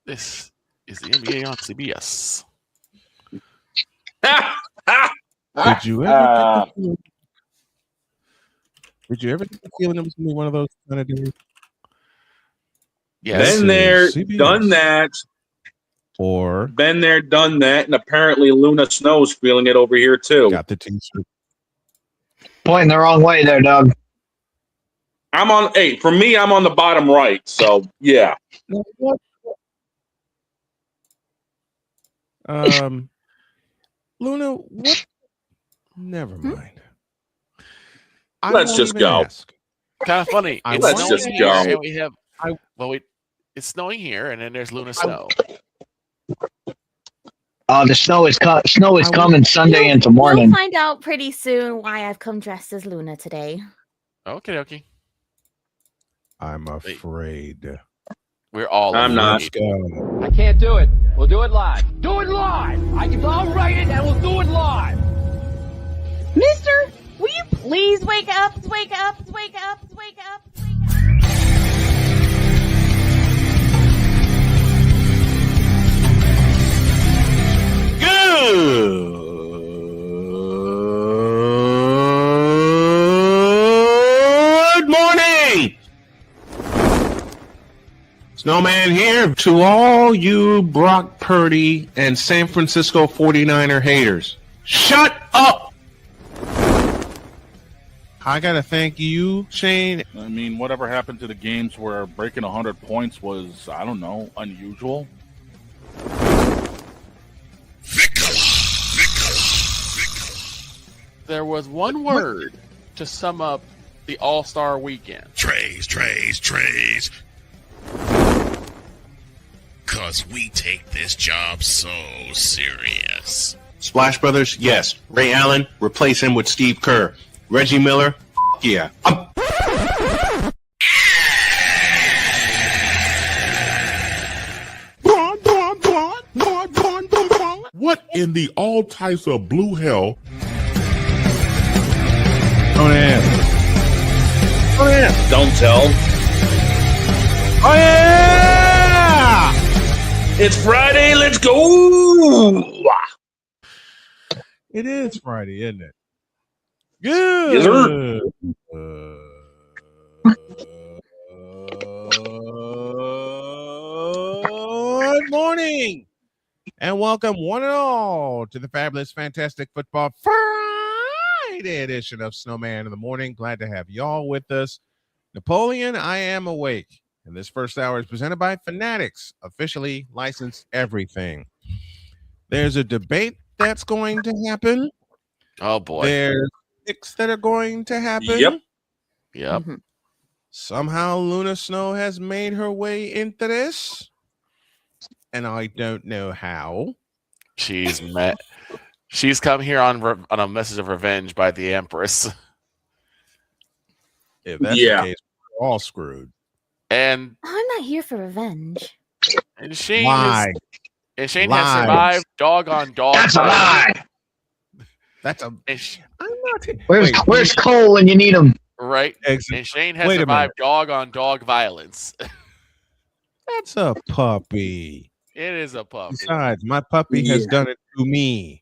This is the NBA on CBS. Did you ever get the feeling? Did you ever get the feeling it was going to be one of those kind of days? Yes. Been there, CBS. done that. Or Been there, done that, and apparently Luna Snow's feeling it over here too. got the T-shirt. Pointing the wrong way there, Doug. I'm on. Hey, for me, I'm on the bottom right. So yeah. What? Luna, what? Never mind. I Let's won't just even go. ask. Kind of funny. I It's want Let's snowing just here, go. and we have. It's snowing here, and then there's Luna Snow. The snow is coming Sunday into We'll morning. find out pretty soon why I've come dressed as Luna today. Okay. I'm afraid. We're all. I'm not. Let's go. I can't do it. We'll do it live. Do it live. I'll write it and we'll do it live. Mister, will you please wake up? Wake up! Wake up! Wake up! Wake up! Good morning! Snowman here to all you Brock Purdy and San Francisco 49er haters. Shut up! I gotta thank you, Shane. I mean, whatever happened to the games where breaking 100 points was, I don't know, unusual? There was one word to sum up the All-Star weekend. Trays. Cause we take this job so serious. Splash Brothers, yes. Ray Allen, replace him with Steve Kerr. Reggie Miller, yeah. What in the all types of blue hell? Don't ask. Don't tell. Oh yeah! It's Friday. Let's go. It is Friday, isn't it? Good. Yes, sir. Good morning, and welcome one and all to the fabulous, fantastic football Friday edition of Snowman in the Morning. Glad to have y'all with us. Napoleon, I am awake, and this first hour is presented by Fanatics, officially licensed everything. There's a debate that's going to happen. Oh boy. There's picks that are going to happen. Yep. Mm-hmm. Somehow Luna Snow has made her way into this, and I don't know how. She's come here on a message of revenge by the Empress. If that's Yeah. the case, we're all screwed. And I'm not here for revenge. Shane Why? has Lies. survived dog on dog. That's a lie. That's a. And sh- I'm not. Where's Cole when you need him? right. Exactly. And Shane has Wait a survived dog on dog violence. That's a puppy. It is a puppy. Besides, my puppy has done it to me.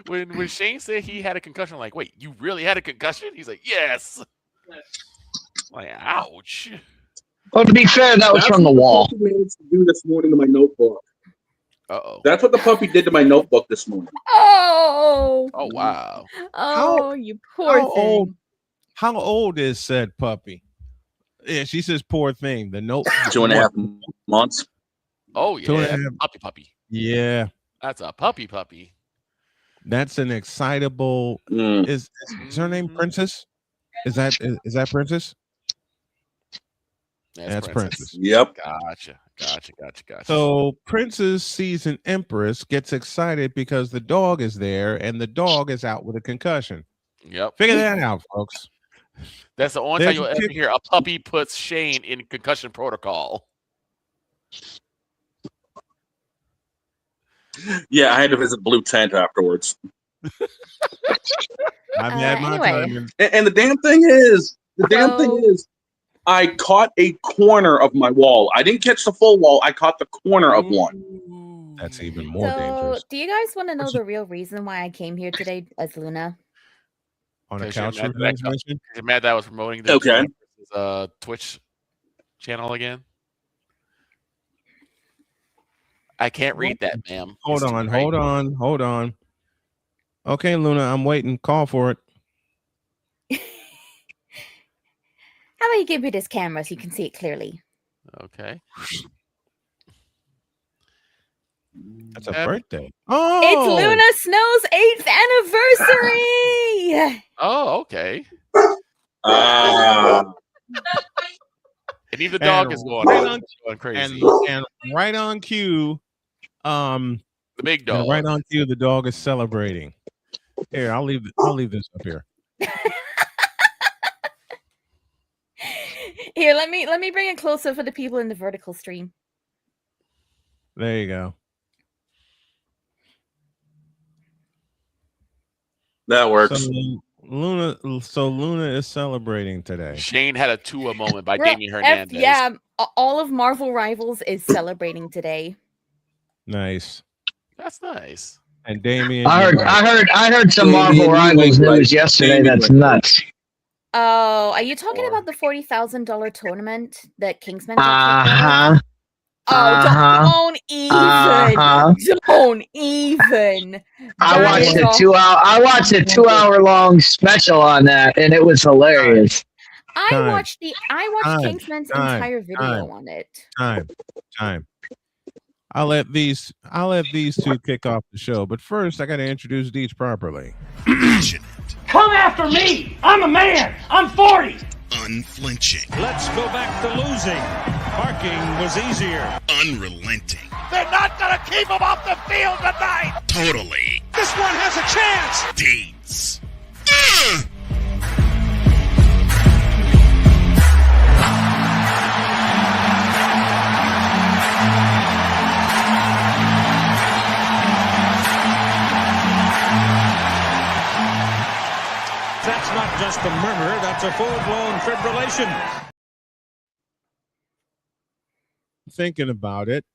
When Shane said he had a concussion, I'm like, wait, you really had a concussion? He's like, yes. I'm like, ouch. Well, to be fair, that was That's from the what wall. puppy managed to do this morning to my notebook. Uh-oh. That's what the puppy did to my notebook this morning. Oh! Oh, wow. Oh, you poor thing. How old is said puppy? Yeah, she says poor thing. The note 2.5 months. Oh, Two and a yeah. half. Puppy. Yeah, That's a puppy. that's an excitable. Mm. Is her name Princess? Is that Princess? That's Princess. Yep. Gotcha. So Princess sees an Empress, gets excited because the dog is there, and the dog is out with a concussion. Yep. Figure that out, folks. That's the only There's time you'll a ever kick- hear a puppy puts Shane in concussion protocol. Yeah, I had to visit Blue Tent afterwards. I've had my Anyway. time. And the damn thing is, So- I caught a corner of my wall. I didn't catch the full wall. I caught the corner of one. That's even more So, dangerous. do you guys want to know the real reason why I came here today as Luna? On a Because couch you're mad revenge that- mission? You're mad that I was promoting the Okay. Twitch channel again. I can't read that, ma'am. Hold It's too on, bright. hold on. Okay, Luna, I'm waiting. Call for it. How about you give me this camera so you can see it clearly? Okay. That's a Happy- birthday. Oh, It's Luna Snow's 8th anniversary! Oh, okay. Ah. And even the dog And is going, right on, on- going crazy. and right on cue, the big and dog. right on cue, the dog is celebrating. Here, I'll leave this up here. Here, let me bring it closer for the people in the vertical stream. There you go. That works. So Luna is celebrating today. Shane had a Tua moment by Bro, Damien Hernandez. yeah, all of Marvel Rivals is celebrating today. Nice. That's nice. And Damien, I heard some Damien, Marvel you Rivals went right. news yesterday. Damien That's went nuts. Oh, are you talking Or- about the $40,000 tournament that Kingsman just kicked off? Uh-huh. Oh, Uh-huh. don't even. Uh-huh. Don't even. I That watched is a a- 2-hour long special on that, and it was hilarious. Time. I watched Time. Kingsman's Time. entire video Time. on it. Time. I'll let these two kick off the show, but first I got to introduce Deej properly. Passionate, Come after me! I'm a man! I'm 40! unflinching, Let's go back to losing. Parking was easier. unrelenting, They're not gonna keep him off the field tonight! totally This one has a chance! Deeds. That's not just a murmur, that's a full-blown fibrillation. Thinking about it.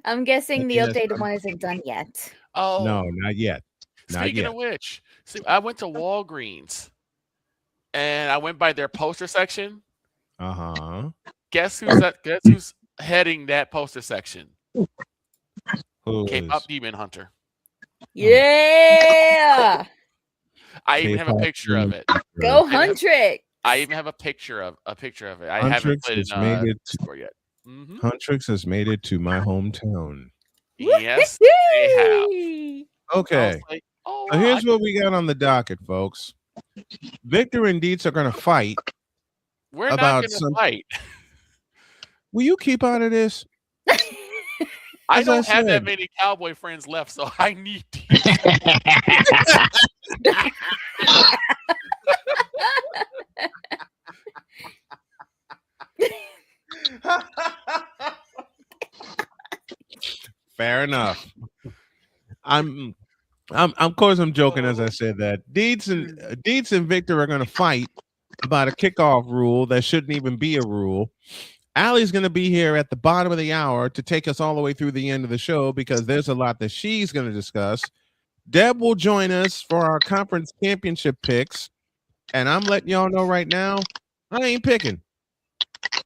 I'm guessing the Yes. updated one isn't done yet. Oh, No, not yet. Not speaking yet. of which, see, I went to Walgreens and I went by their poster section. Uh-huh. Guess who's heading that poster section? Who K-pop is? Demon Hunter. Yeah! I even have a K-pop picture of it. Go I have- Huntrix! I even have a picture of it. I haven't Huntrix played has in made it. Discord yet. Mhm. Huntrix has made it to my hometown. Yes, they have. Whee! I Okay. was like, oh, So wow, here's what we got on the docket, folks. Victor and Dietz are going to fight. we're not about going to some- fight. Will you keep out of this? I As don't I have that said. many cowboy friends left, so I need to. Fair enough. Of course I'm joking as I said that. Dietz and Victor are going to fight about a kickoff rule that shouldn't even be a rule. Allie's going to be here at the bottom of the hour to take us all the way through the end of the show because there's a lot that she's going to discuss. Deb will join us for our conference championship picks, and I'm letting y'all know right now, I ain't picking.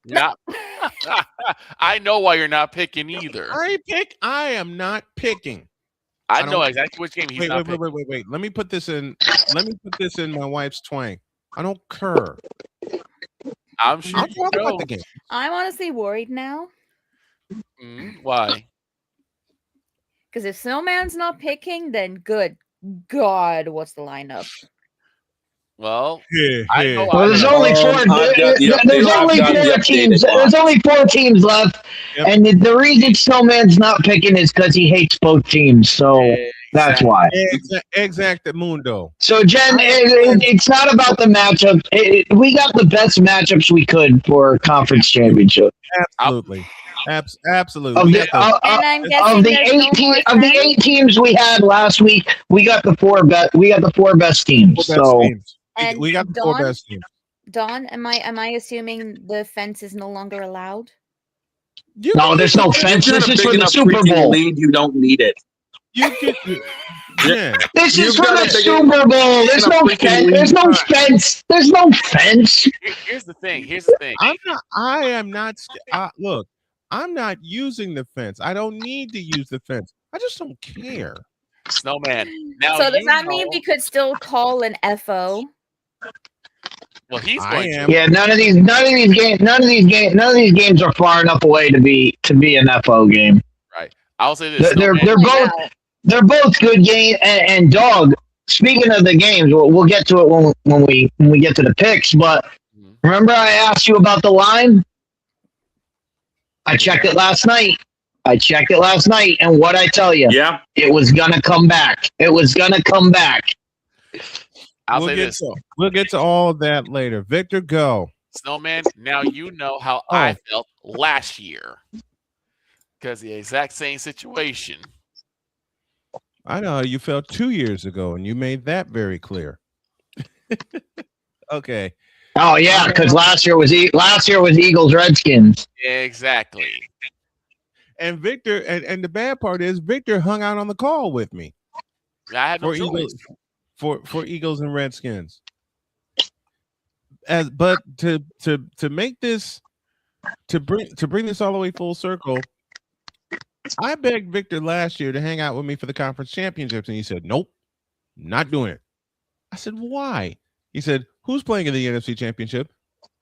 Not. I know why you're not picking either. I am not picking. I I know don't- exactly which game he's Wait, not wait, picking. wait. Let me put this in my wife's twang. I don't care. I'm sure I'll you talk know. about the game. I'm honestly worried now. Why? Because if Snowman's not picking, then good God, what's the lineup? Well, Yeah, I yeah. know. Well, there's only four. I've got the There's updated- only I've got the four updated teams. line. There's only 4 teams left, Yep. and the reason Snowman's not picking is because he hates both teams. So That's why. Exactamundo. So, Jen, it's not about the matchup. We got the best matchups we could for conference championship. Absolutely. Absolutely. Of We the, got And I'm guessing the 8 teams we had last week, we got the four best. We got the 4 best teams. teams. And We got the 4 best teams. Dawn, am I assuming the fence is no longer allowed? No, there's no fence. If you're This in a is big for the enough Super freaking Bowl. league, you don't need it. You get yeah. This is You've for got the a big Super Bowl. There's in a no freaking fence. league. There's no fence. There's no fence. Here's the thing. Here's the thing. I am not. Look, I'm not using the fence. I don't need to use the fence. I just don't care. Snowman. Now So does you that mean know- we could still call an FO? Well, he's I going am. to. Yeah, none of these games are far enough away to be an FO game. Right. I'll say this. They're Snowman, both good games. And dog. Speaking of the games, we'll get to it when we get to the picks. But remember, I asked you about the line. I checked it last night. And what I tell you, Yeah. it was gonna come back. I'll say this. We'll get to all of that later. Victor, go. Snowman, now you know how I felt last year. Because the exact same situation. I know how you felt 2 years ago, and you made that very clear. Okay. Oh yeah, because last year was Eagles Redskins. Exactly. And Victor, and the bad part is Victor hung out on the call with me I had no for choice. Eagles, for Eagles and Redskins. But to make this to bring this all the way full circle, I begged Victor last year to hang out with me for the conference championships, and he said, "Nope, not doing it." I said, "Why?" He said, "Who's playing in the NFC Championship?"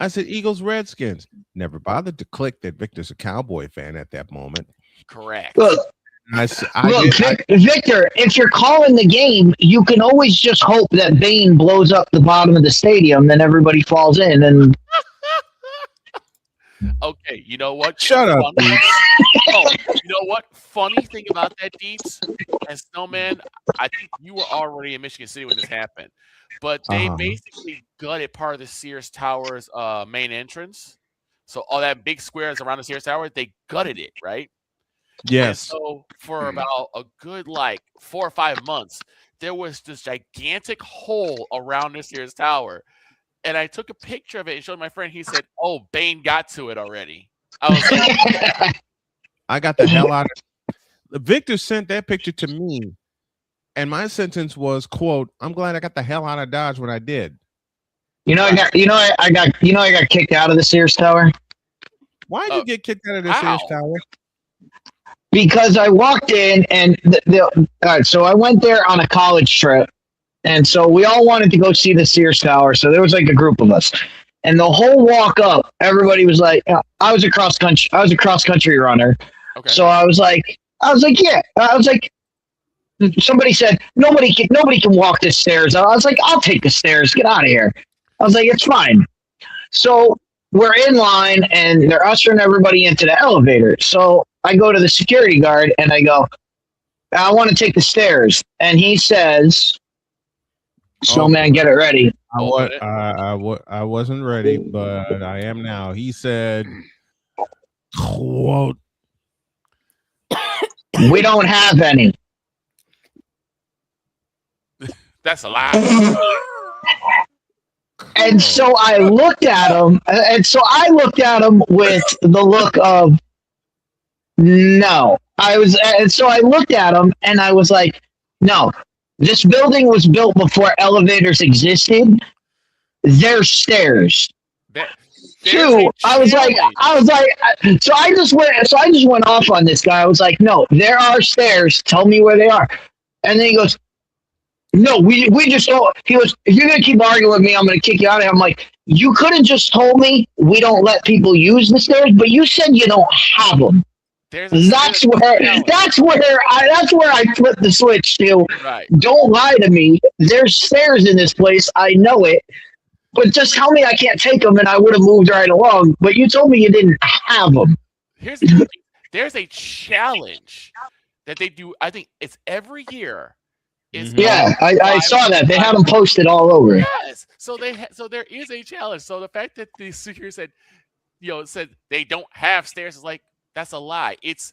I said, "Eagles, Redskins." Never bothered to click that Victor's a Cowboy fan at that moment. Correct. Look, Victor, if you're calling the game, you can always just hope that Bane blows up the bottom of the stadium, then everybody falls in. And Okay, you know what? Shut up, Funny- Oh, you know what? Funny thing about that, Deets and Snowman, I think you were already in Michigan City when this happened. But they basically gutted part of the Sears Tower's main entrance. So all that big squares around the Sears Tower, they gutted it, right? yes. And so for about a good 4 or 5 months, there was this gigantic hole around the Sears Tower. And I took a picture of it and showed my friend. He said, "Oh, Bane got to it already." I was like, I got the hell out of Victor sent that picture to me, and my sentence was, quote, "I'm glad I got the hell out of Dodge when I did." I got kicked out of the Sears Tower Why did you get kicked out of the Sears Tower? because I walked in and all right, so I went there on a college trip. And so we all wanted to go see the Sears Tower. So there was a group of us. And the whole walk up, everybody was like, I was a cross country runner. okay. So I was like, yeah. I was like, somebody said, nobody can walk the stairs. I was like, I'll take the stairs. Get out of here. I was like, it's fine. So we're in line and they're ushering everybody into the elevator. So I go to the security guard and I go, I want to take the stairs. And he says, Snowman, get it ready. I wasn't ready, but I am now. He said, quote, We don't have any. That's a lie. And so I looked at him, with the look of no. So I looked at him and I was like, no. This building was built before elevators existed. There's stairs. Two, I was like, so I just went off on this guy. I was like, no, there are stairs. Tell me where they are. And then he goes, no, we just don't. He goes, if you're going to keep arguing with me, I'm going to kick you out of here. I'm like, you could have just told me we don't let people use the stairs, but you said you don't have them. That's where I flipped the switch to. Right. Don't lie to me. There's stairs in this place. I know it. But just tell me I can't take them and I would have moved right along. But you told me you didn't have them. Here's the thing. There's a challenge that they do. I think it's every year Yeah, I saw that. They had them posted all over. Yes. So there is a challenge. So the fact that the security said they don't have stairs is like, that's a lie. It's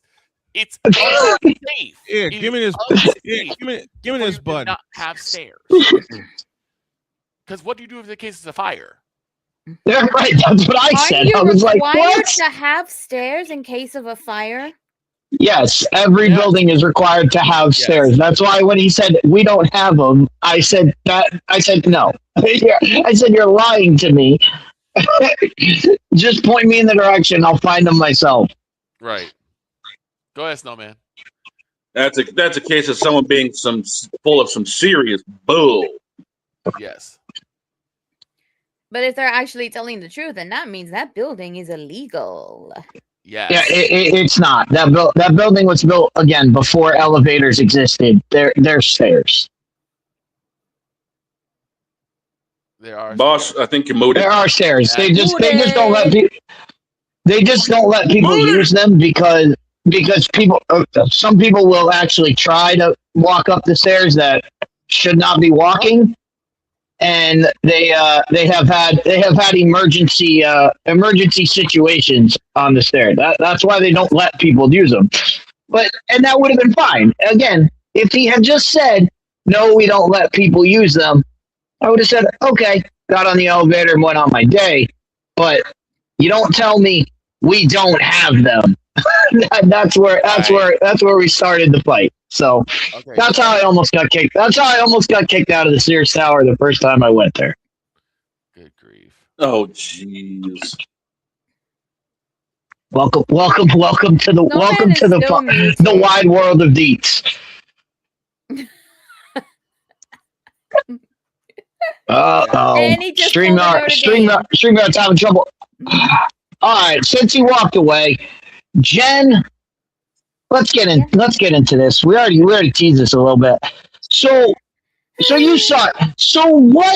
unsafe. Yeah, give me this. Give me this button. Not have stairs. Because what do you do if the case is a fire? Yeah, right. That's what I said. I was like, what? To have stairs in case of a fire? Yes, every building is required to have stairs. That's why when he said we don't have them, I said no. I said you're lying to me. Just point me in the direction. I'll find them myself. Right. Go ahead, Snowman. That's a case of someone being full of some serious bull. Yes. But if they're actually telling the truth, then that means that building is illegal. Yes. Yeah, it's not. That building was built again before elevators existed. There's stairs. There are. Boss, I think you moved it. There are stairs. They just don't let people. They just don't let people use them because people. Some people will actually try to walk up the stairs that should not be walking, and they have had emergency situations on the stairs. That's why they don't let people use them. And that would have been fine. Again, if he had just said no, we don't let people use them, I would have said okay, got on the elevator and went on my day. But you don't tell me we don't have them. That's where we started the fight. So that's how I almost got kicked. That's how I almost got kicked out of the Sears Tower the first time I went there. Good grief. Oh jeez. Welcome to the wide world of deets. StreamYard's having trouble. All right, since he walked away, Jen, let's get into this. We already teased this a little bit. So you saw it. So what?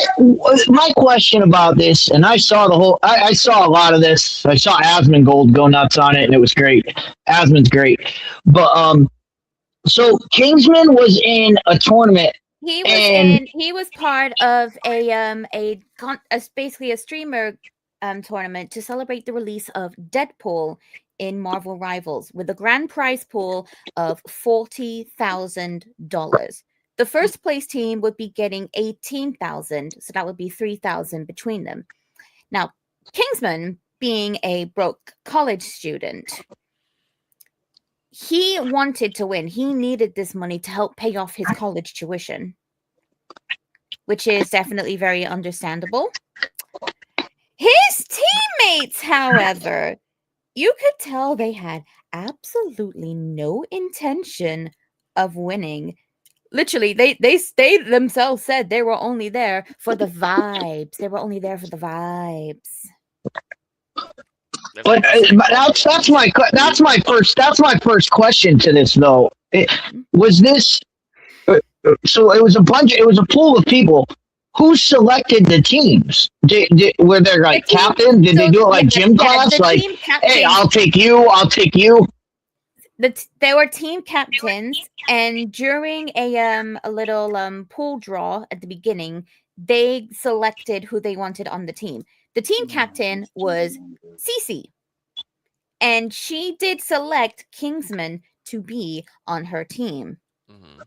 My question about this, and I saw I saw a lot of this. I saw Asmongold go nuts on it, and it was great. Asmon's great, but so Kingsman was in a tournament. He was part of basically a streamer tournament to celebrate the release of Deadpool in Marvel Rivals with a grand prize pool of $40,000. The first place team would be getting $18,000, so that would be $3,000 between them. Now, Kingsman, being a broke college student, he wanted to win. He needed this money to help pay off his college tuition, which is definitely very understandable. His teammates, however, you could tell they had absolutely no intention of winning. Literally, they themselves said they were only there for the vibes. They were only there for the vibes. But that's my first question to this though. Was this so? It was a pool of people. Who selected the teams? Were there like captain? Did they do it like gym class? Like, hey, I'll take you. They were team captains, and during a little pool draw at the beginning, they selected who they wanted on the team. The team captain was Cece, and she did select Kingsman to be on her team. Mm-hmm.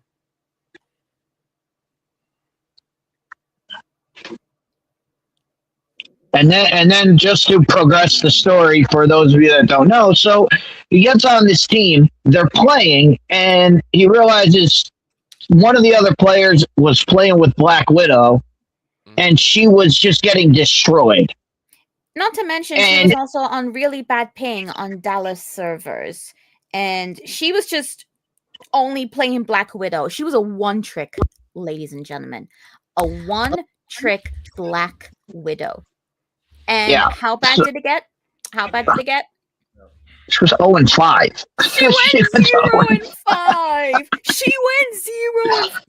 And then just to progress the story for those of you that don't know, so he gets on this team, they're playing, and he realizes one of the other players was playing with Black Widow, and she was just getting destroyed. Not to mention, she was also on really bad ping on Dallas servers, and she was just only playing Black Widow. She was a one-trick, ladies and gentlemen. A one-trick Black Widow. And how bad did it get? How bad did it get? She was 0-5. She went 0-5. She went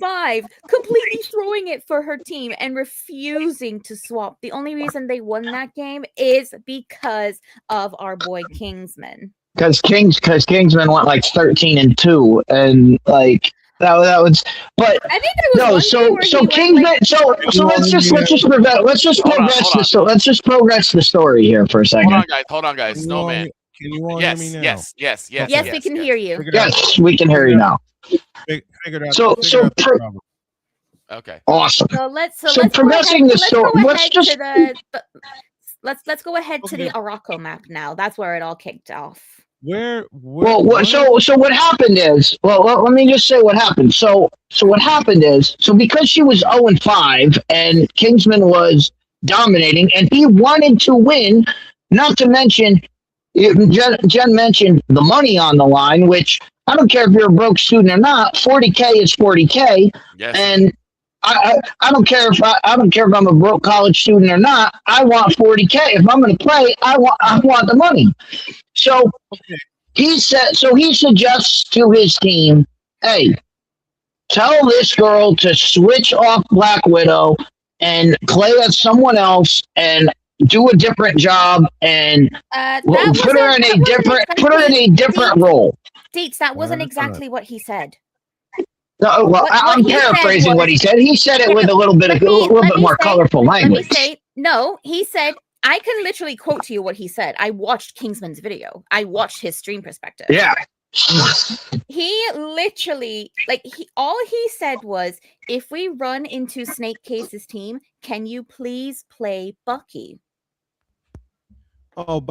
0-5, completely throwing it for her team and refusing to swap. The only reason they won that game is because of our boy Kingsman. Because Kingsman went like 13-2, and like That was. But I think there was no. one day where he went, Kingsman. like, So let's just progress the story here for a second. Hold on, guys. Snowman. Can you all hear me Yes, now? yes, yes, yes. Yes, we can hear you. Yes, we can hear you now. Figured out. So Okay. awesome. So let's progressing the story. Let's go ahead to the Araco map now. That's where it all kicked off. Where so what happened is, let me just say what happened. So what happened is, because she was 0-5 and Kingsman was dominating and he wanted to win, not to mention, Jen mentioned the money on the line, which I don't care if you're a broke student or not, 40K is 40K. Yes. And I don't care if I'm a broke college student or not. I want 40K. If I'm going to play, I want the money. So he suggests to his team, hey, tell this girl to switch off Black Widow and play as someone else and do a different job and put her in a different role. Deets, that wasn't exactly what he said. No, well, I'm paraphrasing what he said. He said it with a little bit more colorful language. No, he said, I can literally quote to you what he said. I watched Kingsman's video. I watched his stream perspective. Yeah. He literally, all he said was, if we run into Snake Case's team, can you please play Bucky? Oh,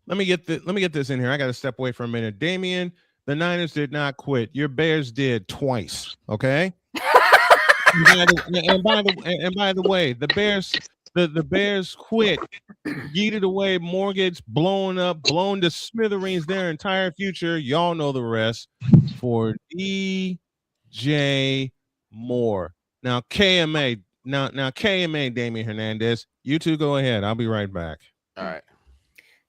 let me get this in here. I got to step away for a minute. Damien, the Niners did not quit. Your Bears did twice. Okay. and by the way, the Bears quit, yeeted away, mortgage blown to smithereens, their entire future. Y'all know the rest. For DJ Moore. Now KMA. Now KMA, Damien Hernandez. You two go ahead. I'll be right back. All right.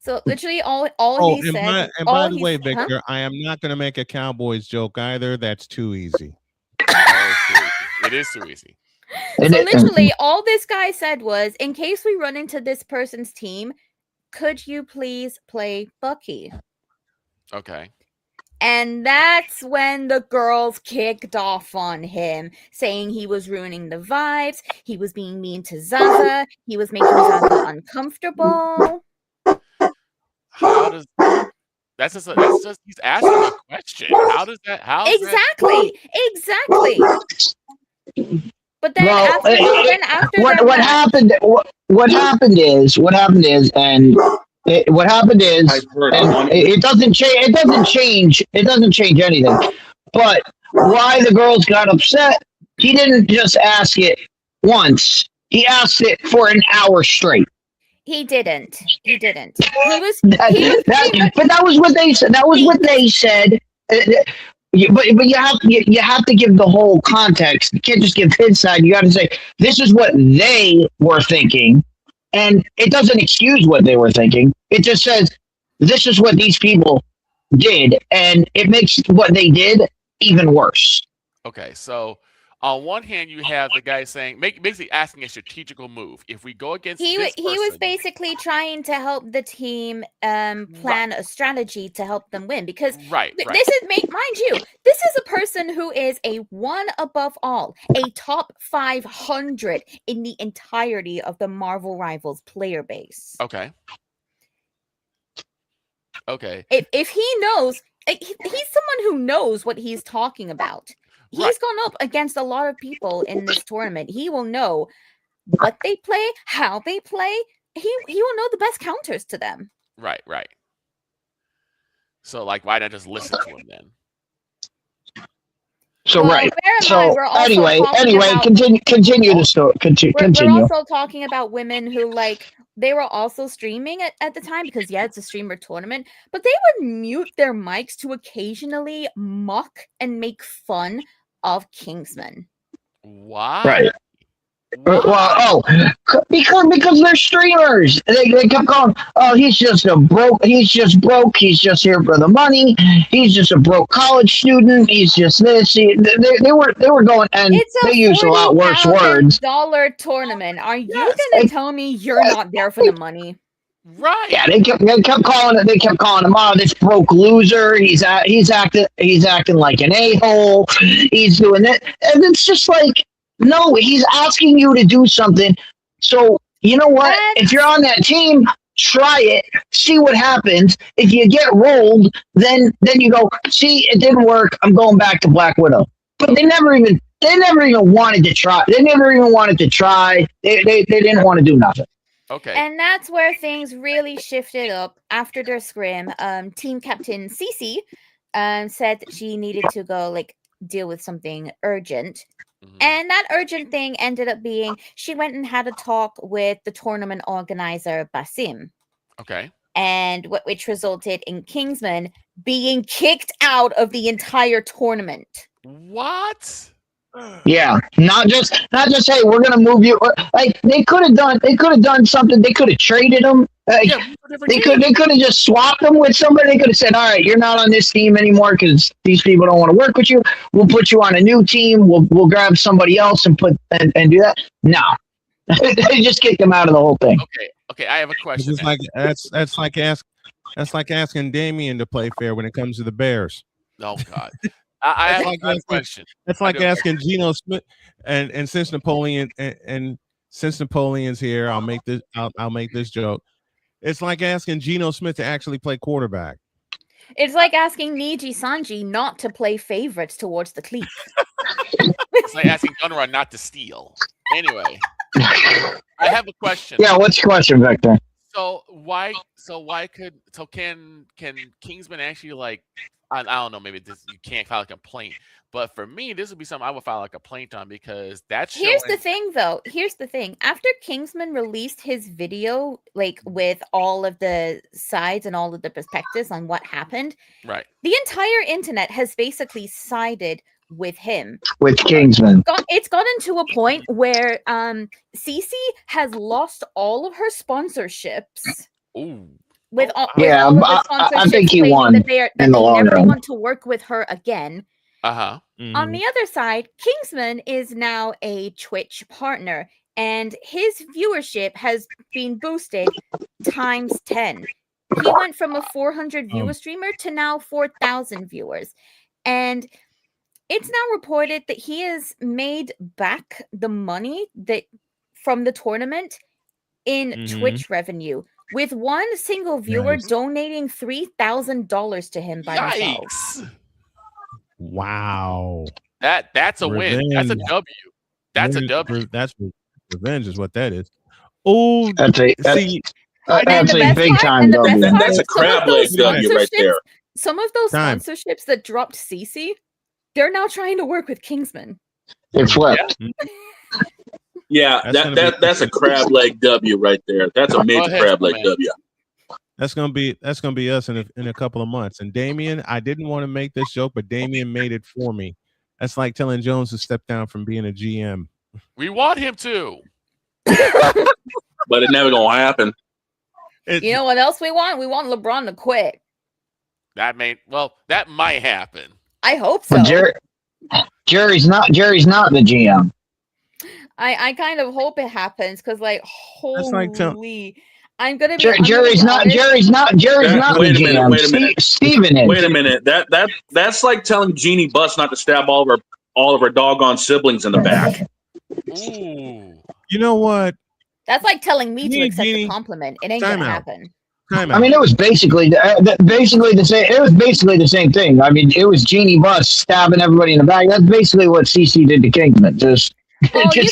So literally all he said. And by the way, Victor, I am not going to make a Cowboys joke either. That's too easy. It is too easy. So literally all this guy said was, in case we run into this person's team, could you please play Bucky? Okay. And that's when the girls kicked off on him, saying he was ruining the vibes, he was being mean to Zaza, he was making Zaza uncomfortable. How does that's just he's asking a question. How does that exactly. But then what happened is it doesn't change anything. But why the girls got upset, he didn't just ask it once. He asked it for an hour straight. He didn't. He was but that was what they said. That was what they said. But you have to give the whole context. You can't just give his side. You got to say this is what they were thinking, and it doesn't excuse what they were thinking. It just says this is what these people did, and it makes what they did even worse. Okay, so on one hand, you have the guy saying, basically asking a strategical move. If we go against he was basically trying to help the team plan a strategy to help them win, because this is, mind you, this is a person who is a one above all, a top 500 in the entirety of the Marvel Rivals player base. Okay. If he knows, he's someone who knows what he's talking about. He's gone up against a lot of people in this tournament. He will know what they play, how they play. He will know the best counters to them. Right. So, why not just listen to him then? So anyway, continue the story. Continue. We're also talking about women who they were also streaming at the time, because it's a streamer tournament, but they would mute their mics to occasionally mock and make fun of Kingsman. Why? Right. Well, because they're streamers. They kept going, oh, he's just broke. He's just here for the money. He's just a broke college student. He's just this. They were going, and they used a lot worse words. $40,000 tournament. Are you gonna tell me you're not there for the money? Right. Yeah, they kept calling it. They kept calling him, "Oh, this broke loser. He's acting like an a-hole. He's doing it," and it's just like, no, he's asking you to do something. So you know what? If you're on that team, try it. See what happens. If you get rolled, then you go, see, it didn't work. I'm going back to Black Widow. But they never even wanted to try. They never even wanted to try. They didn't want to do nothing. Okay. And that's where things really shifted up after their scrim. Team captain Cece said that she needed to go like deal with something urgent. And that urgent thing ended up being she went and had a talk with the tournament organizer Basim. Okay. And which resulted in Kingsman being kicked out of the entire tournament. What? Yeah, not just hey, we're gonna move you. Like they could have done something. They could have traded him. Like, they could have just swapped them with somebody. They could have said, all right, you're not on this team anymore because these people don't want to work with you. We'll put you on a new team. We'll grab somebody else and do that. No, they just kicked them out of the whole thing. Okay. I have a question. It's like that's like asking Damian to play fair when it comes to the Bears. Oh God. I have a question. That's like asking Geno Smith, and since Napoleon's here, I'll make this joke. It's like asking Geno Smith to actually play quarterback. It's like asking Niji Sanji not to play favorites towards the cleat. It's like asking Gunrun not to steal. Anyway, I have a question. Yeah, what's your question, Victor? Can Kingsman actually like? I don't know, maybe you can't file a complaint, but for me, this would be something I would file a complaint on because that's Here's the thing, though. Here's the thing. After Kingsman released his video, like with all of the sides and all of the perspectives on what happened, right? The entire internet has basically sided with him. With Kingsman. It's gotten to a point where Cece has lost all of her sponsorships. Ooh. With all, yeah, with all of the I think he won that they never want to work with her again. Uh-huh. Mm-hmm. On the other side, Kingsman is now a Twitch partner, and his viewership has been boosted times 10. He went from a 400 viewer streamer to now 4,000 viewers. And it's now reported that he has made back the money that from the tournament in Twitch revenue, with one single viewer donating $3,000 to him by himself. Wow. That's a win. That's a W. That's a W. That's revenge is what that is. Oh, that's a big time W. That's a crab leg W right there. Some of those sponsorships that dropped Cece, they're now trying to work with Kingsman. It flipped. Yeah, that's a crab leg W right there. That's a major crab leg W. That's gonna be us in a couple of months. And Damien, I didn't want to make this joke, but Damien made it for me. That's like telling Jones to step down from being a GM. We want him to, but it never gonna happen. You know what else we want? We want LeBron to quit. That might happen. I hope so. Jerry's not the GM. I kind of hope it happens because, like, holy, I'm gonna be. Jerry's not the GM. Wait a minute. Steven is. Wait a minute. That's like telling Jeannie Buss not to stab all of her doggone siblings in the back. Ooh. You know what? That's like telling me to accept a compliment. It ain't gonna happen. I mean, it was basically the same. It was basically the same thing. I mean, it was Jeannie Buss stabbing everybody in the back. That's basically what CC did to Kingsman. Just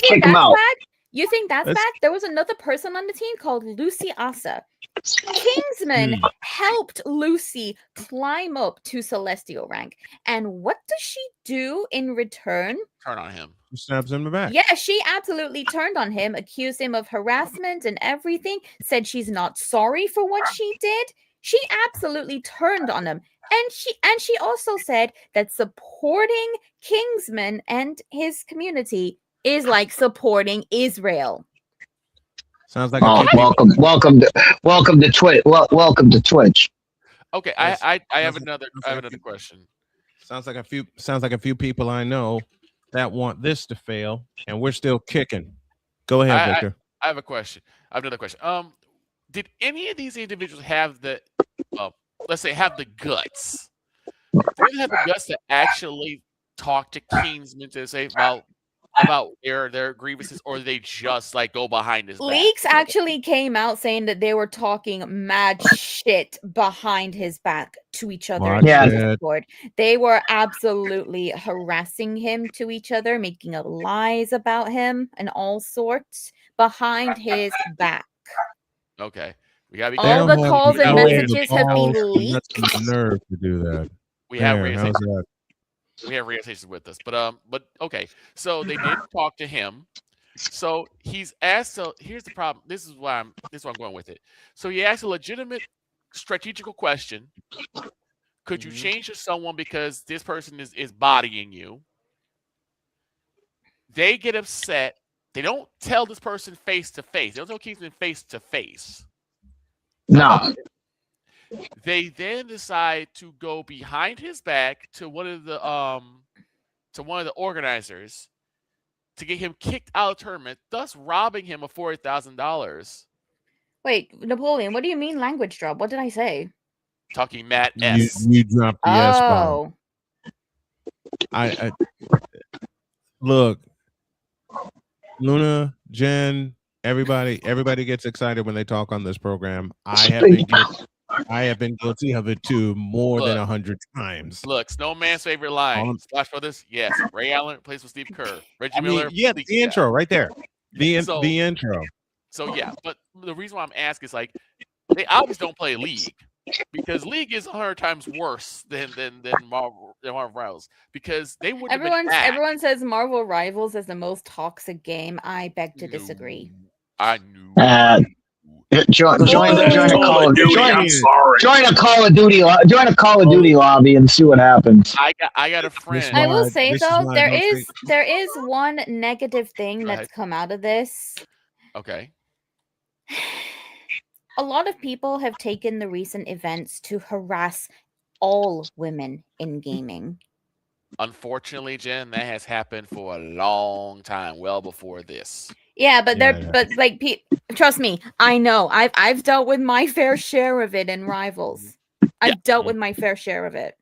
kick him out. Bad? You think that's bad? There was another person on the team called Lucy Asa. Kingsman helped Lucy climb up to Celestial rank. And what does she do in return? Turn on him. She stabs him in the back. Yeah, she absolutely turned on him, accused him of harassment and everything, said she's not sorry for what she did. She absolutely turned on him. And she also said that supporting Kingsman and his community is like supporting Israel. Sounds like welcome to Twitch. Welcome to Twitch. Okay, I have another question. Sounds like a few people I know that want this to fail, and we're still kicking. Go ahead, Victor. I have a question. I have another question. did any of these individuals have the, let's say, have the guts? They have the guts to actually talk to Kingsman to say about their grievances, or they just like go behind his back? Leaks actually came out saying that they were talking mad shit behind his back to each other. Watch Yeah. in it. Discord. They were absolutely harassing him to each other, making up lies about him and all sorts behind his back. Okay, we gotta be All careful. the don't have calls the and balls, messages have been the nuts, and leaked. the nerve to do that. We have There, Rhea how's that? we have Rhea Station with us, but okay. So they did talk to him. So he's asked. So here's the problem. This is why I'm going with it. So he asked a legitimate strategical question. Could you change to someone because this person is bodying you? They get upset. They don't tell this person face to face. They don't tell Kingsman face to face. No. They then decide to go behind his back to one of the organizers to get him kicked out of the tournament, thus robbing him of $40,000. Wait, Napoleon, what do you mean language drop? What did I say? Talking Matt You, S. you dropped the S bomb. Oh, I look, Luna, Jen, everybody gets excited when they talk on this program. I have been guilty of it too more than 100 times. Look, Snowman's favorite line. Splash Brothers, yes. Ray Allen plays with Steve Kerr. Reggie Miller. Yeah, Leaks the intro right there. The So- intro. So yeah, but the reason why I'm asking is like they obviously don't play League because League is 100 times worse than Marvel Rivals because they wouldn't. everyone says Marvel Rivals is the most toxic game. I beg to disagree. I knew. Join a Call of Duty. I'm sorry. Join a Call of Duty. Join a Call of Duty lobby and see what happens. I got a friend. I will say this is though, why I there don't is there is one negative thing Go that's ahead. come out of this. Okay. A lot of people have taken the recent events to harass all women in gaming. Unfortunately, Jen, that has happened for a long time, well before this. Yeah, but Yeah. but like trust me, I know. I've dealt with my fair share of it in Rivals. I've dealt with my fair share of it.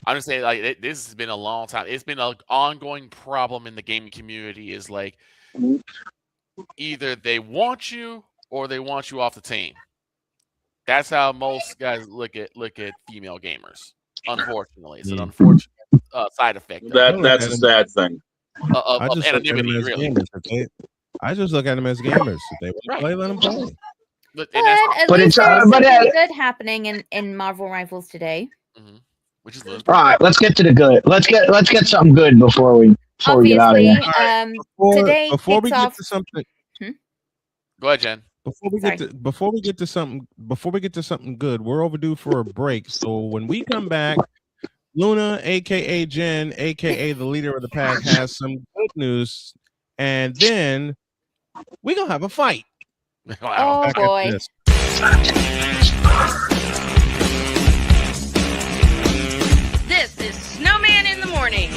I'm just saying, like this has been a long time. It's been an ongoing problem in the gaming community. Is like either they want you or they want you off the team. That's how most guys look at female gamers. Unfortunately, it's an unfortunate side effect. That's a sad thing. I Of just look at them anonymity, as really. gamers. I just look at them as gamers. If they want to play, let them play. But But at But least it's, there's but, something good happening in Marvel Rivals today. which is good. All right, let's get to the good. Let's get something good before we get out of Obviously, here. today Before we kicks get off. to something, Go ahead, Jen. before we get to something good, we're overdue for a break. So when we come back, Luna, aka Jen, aka the leader of the pack, has some good news, and then we're gonna have a fight. Wow. Oh Back after boy. this. This is Snowman in the Morning.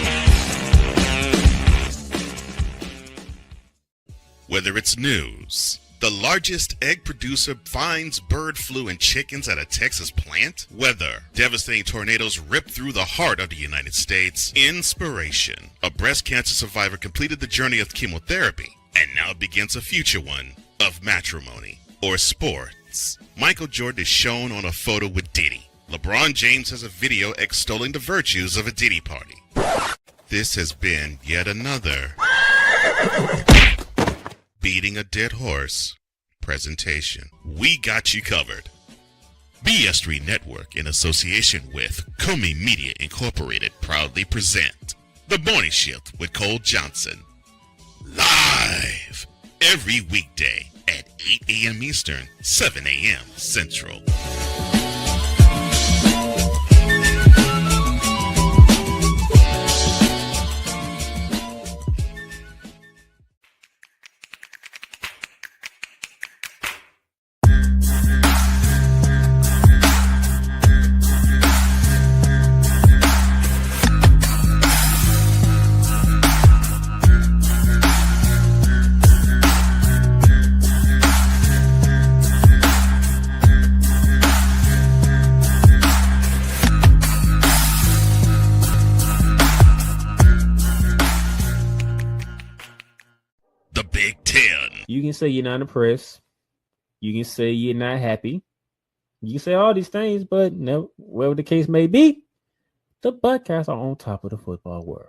Whether it's news, the largest egg producer finds bird flu in chickens at a Texas plant, weather, devastating tornadoes rip through the heart of the United States, inspiration, a breast cancer survivor completed the journey of chemotherapy and now begins a future one of matrimony or sports. Michael Jordan is shown on a photo with Diddy. LeBron James has a video extolling the virtues of a Diddy party. This has been yet another Beating a Dead Horse presentation. We got you covered. BS3 Network, in association with Comey Media Incorporated, proudly present The Morning Shift with Cole Johnson. Live every weekday at 8 a.m. Eastern, 7 a.m. Central. 10. You can say you're not impressed. You can say you're not happy. You can say all these things, but no, whatever the case may be, the Buckeyes are on top of the football world.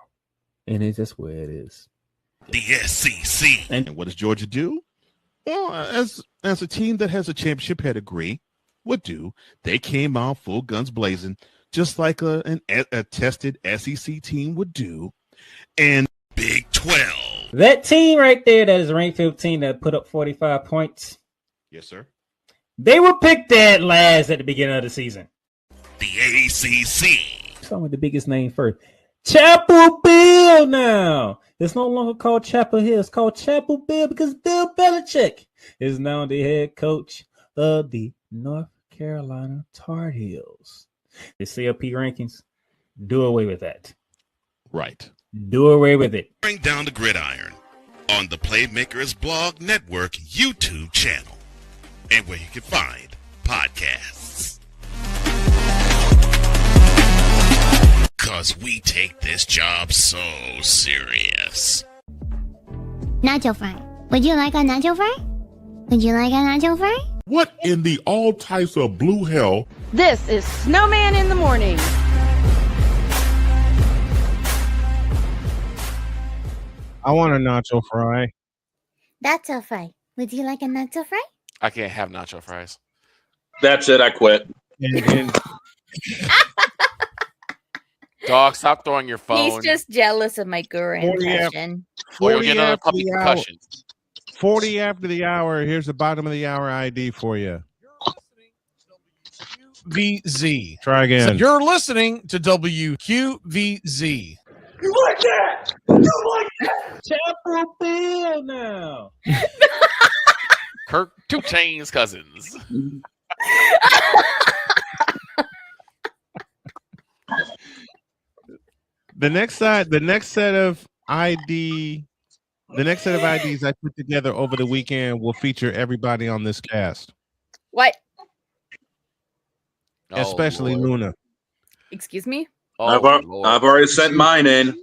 And it's just where it is. The SEC. And what does Georgia do? Well, as a team that has a championship pedigree would do, they came out full guns blazing, just like a tested SEC team would do. And Big 12. That team right there that is ranked 15 that put up 45 points. Yes, sir. They were picked dead last at the beginning of the season. The ACC. Start with the biggest name first. Chapel Bill now. It's no longer called Chapel Hill. It's called Chapel Bill because Bill Belichick is now the head coach of the North Carolina Tar Heels. The CLP rankings, do away with that. Right. Do away with it. Bring down the gridiron on the Playmakers Blog Network YouTube channel and where you can find podcasts. Because we take this job so serious. Nacho fry. Would you like a nacho fry? Would you like a nacho fry? What in the all types of blue hell? This is Snowman in the Morning. I want a nacho fry. Nacho fry. Would you like a nacho fry? I can't have nacho fries. That's it. I quit. Dog, stop throwing your phone. He's just jealous of my Gura impression. Or you'll get another puppy concussion. 40 after the hour. Here's the bottom of the hour ID for you. VZ. Try again. So you're listening to WQVZ. You like that? You like that? Chapel Bill now. Kirk 2 Chainz Cousins. The next set of IDs I put together over the weekend will feature everybody on this cast. What? Especially Luna. Excuse me? I've already sent mine in.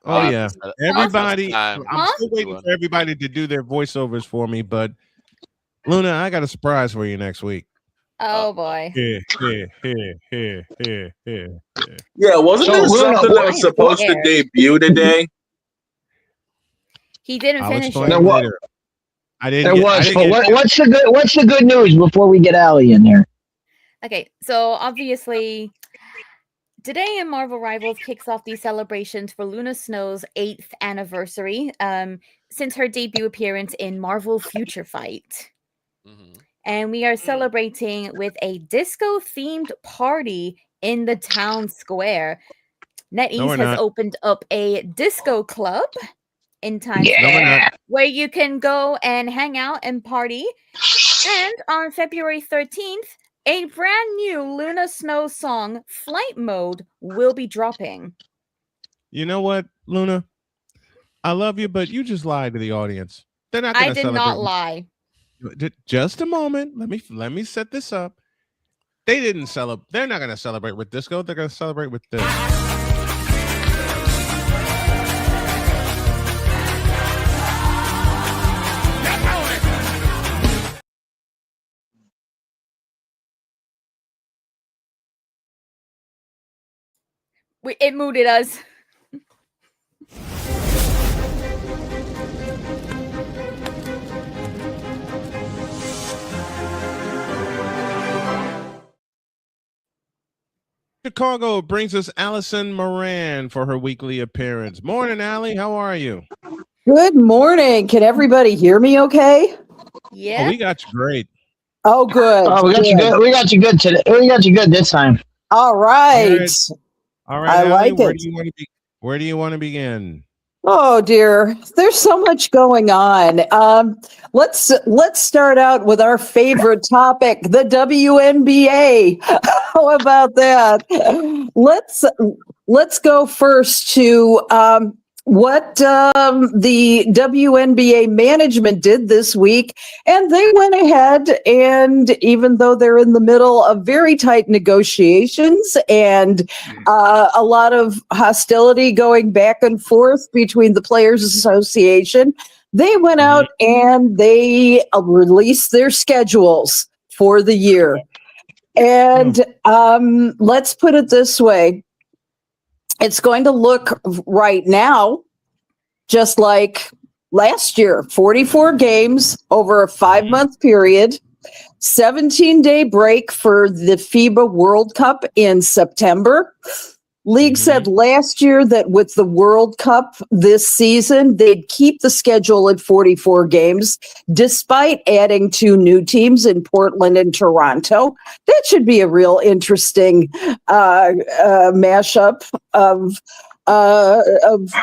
Oh yeah, everybody. Awesome. I'm still waiting for everybody to do their voiceovers for me, but Luna, I got a surprise for you next week. Oh boy. Yeah. Yeah, wasn't there something that was supposed to debut today? He didn't finish it. Later. I didn't. What's the good news before we get Allie in there? Okay, so obviously today in Marvel Rivals kicks off these celebrations for Luna Snow's 8th anniversary since her debut appearance in Marvel Future Fight. And we are celebrating with a disco-themed party in the town square. NetEase has opened up a disco club in Times Square where you can go and hang out and party. And on February 13th, a brand new Luna Snow song, Flight Mode, will be dropping. You know what, Luna? I love you, but you just lied to the audience. They're not. I did not lie. Just a moment. Let me set this up. They didn't celebrate. They're not going to celebrate with disco. They're going to celebrate with this. It mooted us. Chicago brings us Allison Moran for her weekly appearance. Morning, Allie. How are you? Good morning. Can everybody hear me okay? Yeah. Oh, we got you great. Oh, good. Oh, we got you good. We got you good today. We got you good this time. All right. All right. I Allie, like where it. Where do you want to begin? Oh dear, there's so much going on. Let's start out with our favorite topic, the WNBA. How about that? Let's go first to what the WNBA management did this week. And they went ahead, and even though they're in the middle of very tight negotiations and a lot of hostility going back and forth between the Players Association, They went out and they released their schedules for the year. And let's put it this way. It's going to look right now just like last year, 44 games over a 5-month period, 17-day break for the FIBA World Cup in September. League said last year that with the World Cup this season, they'd keep the schedule at 44 games, despite adding 2 new teams in Portland and Toronto. That should be a real interesting mashup of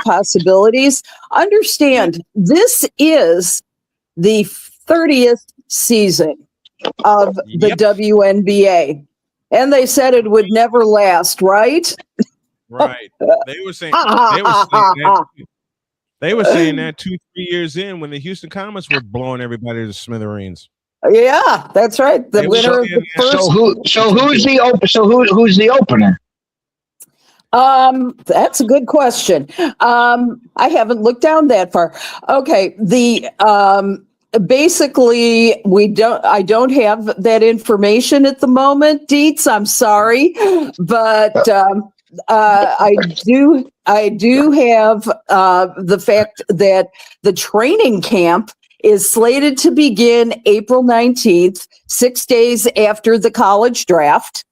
possibilities. Understand, this is the 30th season of the WNBA. And they said it would never last, right? Right. They were saying that 2-3 years in when the Houston Comets were blowing everybody to smithereens. Yeah, that's right. The winner of the first. Who's the opener? That's a good question. I haven't looked down that far. Okay, basically I don't have that information at the moment, Dietz. I'm sorry, but I do have the fact that the training camp is slated to begin April 19th, 6 days after the college draft.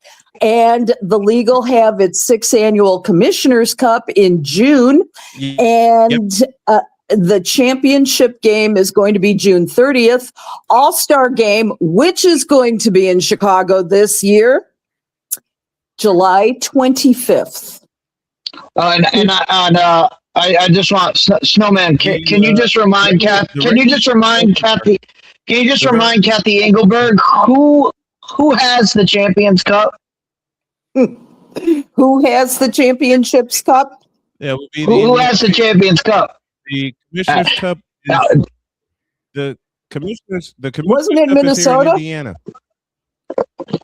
And the league will have its 6th annual Commissioner's Cup in June. And the championship game is going to be June 30th. All-Star game, which is going to be in Chicago this year, July 25th. I just want Snowman. Can you just remind Kathy? Can you just remind Kathy Engelberg who has the Champions Cup? Who has the Championships Cup? Yeah, would be who has the Champions Cup? The Commissioner's Cup. The Commissioner's. Wasn't it Minnesota? Indiana.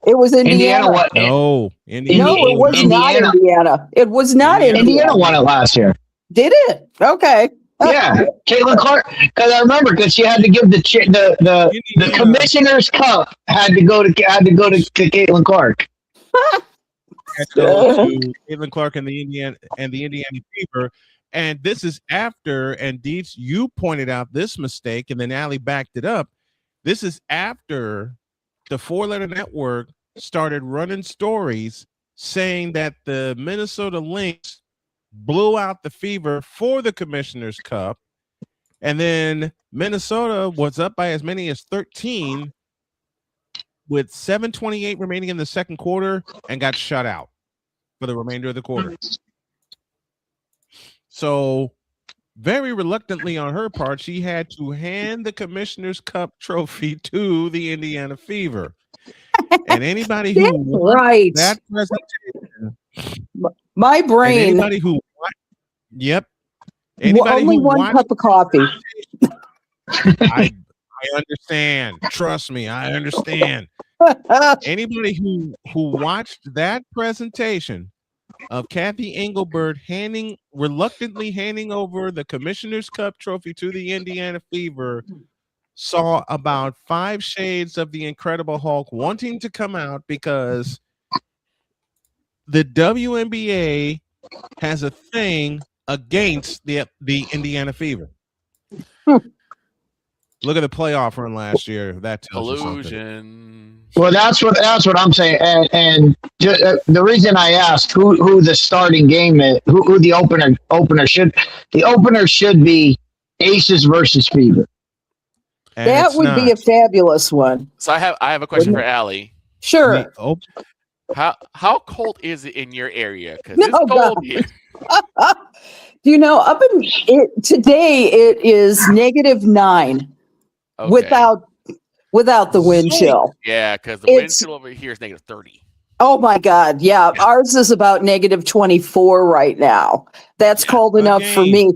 It was Indiana. What? No, Indiana. No, it was not Indiana. It was not Indiana. Indiana won it last year. Did it? Okay. Yeah, Caitlin Clark. Because I remember, because she had to give the Commissioner's Cup had to go to Caitlin Clark. Caitlin Clark and the Indiana Fever. And this is after, and Dietz, you pointed out this mistake, and then Allie backed it up. This is after the 4-letter network started running stories saying that the Minnesota Lynx blew out the Fever for the Commissioner's Cup, and then Minnesota was up by as many as 13 with 7:28 remaining in the second quarter and got shut out for the remainder of the quarter. So very reluctantly on her part, she had to hand the Commissioner's Cup trophy to the Indiana Fever. And anybody who watched that presentation, my brain. Anybody who only one cup of coffee. I understand. Trust me, I understand. Anybody who watched that presentation of Kathy Engelbert reluctantly handing over the Commissioner's Cup trophy to the Indiana Fever saw about 5 shades of the Incredible Hulk wanting to come out because the WNBA has a thing against the Indiana Fever. Look at the playoff run last year. That tells you something. Well, that's what I'm saying. And the reason I asked who the starting game is, who the opener should be Aces versus Fever. And that would be a fabulous one. So I have a question for Allie. Sure. How cold is it in your area? Because it's cold here. You know, today it is -9 without the wind chill. Yeah, because the wind chill over here is -30. Oh my God! Yeah, ours is about -24 right now. That's cold enough for me.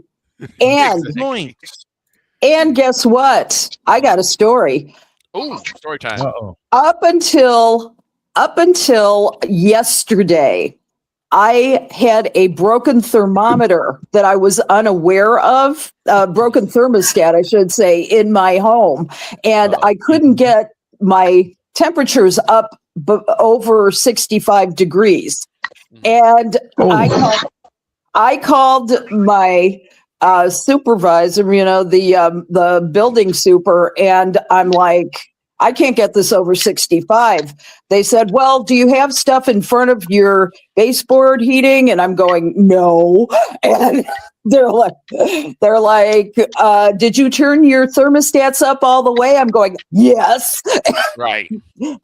And guess what? I got a story. Ooh, story time. Up until yesterday, I had a broken thermometer that I was unaware of, broken thermostat, I should say, in my home. And I couldn't get my temperatures up over 65 degrees. And I called my supervisor, the building super, and I'm like, I can't get this over 65. They said, well, do you have stuff in front of your baseboard heating? And I'm going, no. And they're like, did you turn your thermostats up all the way? I'm going, yes. Right.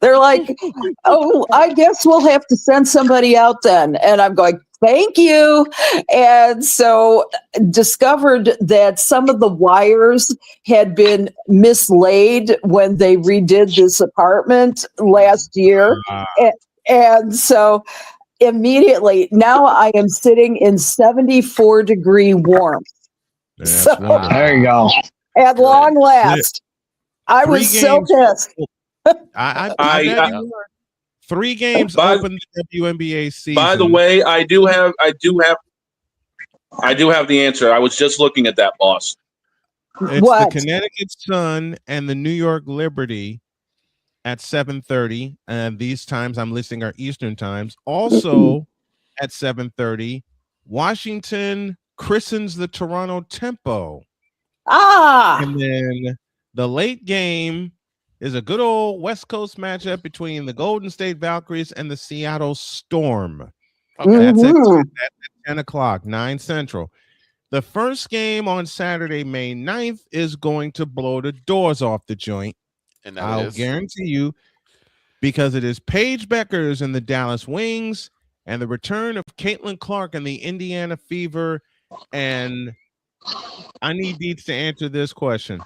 They're like, oh, I guess we'll have to send somebody out then. And I'm going, thank you. And so discovered that some of the wires had been mislaid when they redid this apartment last year. And so immediately now I am sitting in 74-degree warmth. So, there you go. At long last, I was so pissed. I 3 games open the WNBA season. By the way, I do have the answer. I was just looking at that, boss. It's the Connecticut Sun and the New York Liberty at 7:30, and these times I'm listing are Eastern times. Also at 7:30, Washington christens the Toronto Tempo. And then the late game is a good old West Coast matchup between the Golden State Valkyries and the Seattle Storm. Okay, that's at 10 o'clock, 9 Central. The first game on Saturday, May 9th, is going to blow the doors off the joint. And that I'll guarantee you, because it is Paige Beckers and the Dallas Wings and the return of Caitlin Clark and the Indiana Fever. And I need Deets to answer this question.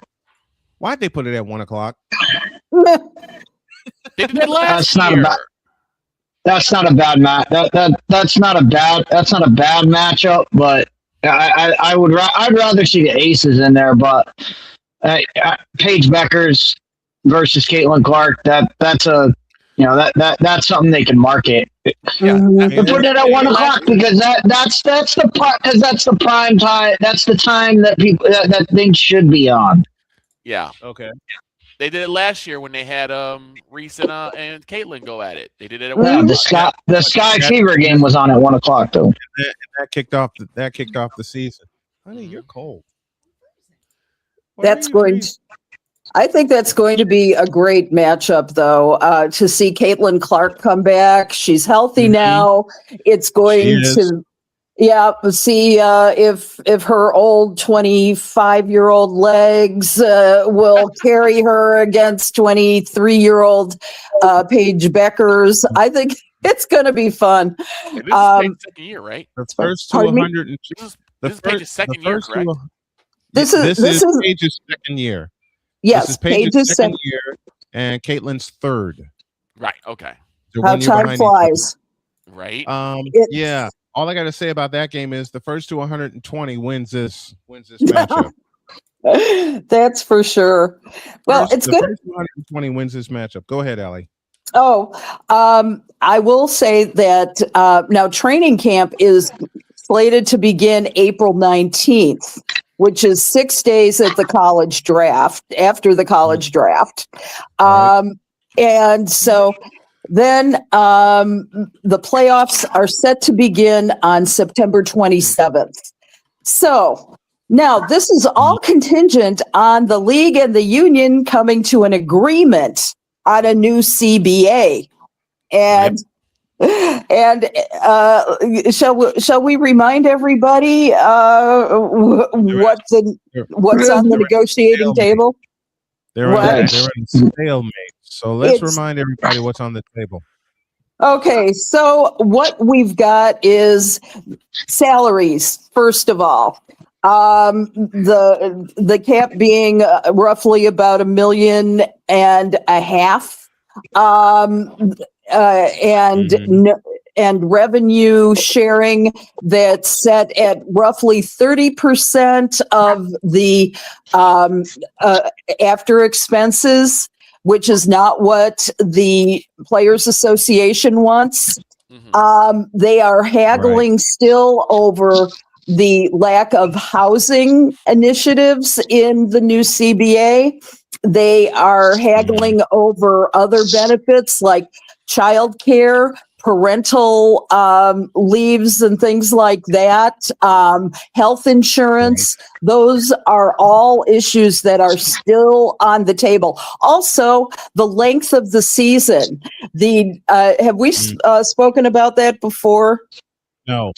Why'd they put it at 1 o'clock? They did it last year. That's not a bad match. That's not a bad matchup. But I'd rather see the Aces in there. But Paige Beckers versus Caitlin Clark. That's something they can market. Yeah, They put it at 1 o'clock because that's the prime time. That's the time that people that things should be on. Yeah. Okay. They did it last year when they had Reese and Caitlin go at it. They did it at Yeah, 1 the Sky Fever game was on at 1 o'clock though. And that kicked off the season. Honey, you're cold. I think that's going to be a great matchup, though, to see Caitlin Clark come back. She's healthy now. It's going to, see if her old 25-year-old legs will carry her against 23-year-old Paige Beckers. I think it's going to be fun. This is Paige's second year, right? The first to 102. This is Paige's second year, correct? This is Paige's second year. Yes, this is Paige's second year, and Caitlin's third. Right. Okay. How time flies. Right. Yeah. All I got to say about that game is the first to 120 wins this matchup. That's for sure. Well, it's good. First to 120 wins this matchup. Go ahead, Allie. I will say that now training camp is slated to begin April 19th, which is 6 days at the college draft, after the college draft. And so then the playoffs are set to begin on September 27th. So now this is all contingent on the league and the union coming to an agreement on a new CBA. And shall we remind everybody what's on the negotiating table? They're in stalemate. So let's remind everybody what's on the table. Okay, so what we've got is salaries. First of all, the cap being roughly about $1.5 million, and revenue sharing that's set at roughly 30% of the after expenses, which is not what the Players Association wants. They are haggling still over the lack of housing initiatives in the new CBA. They are haggling over other benefits like childcare, parental leaves and things like that, health insurance. Those are all issues that are still on the table. Also, the length of the season. Have we spoken about that before? No.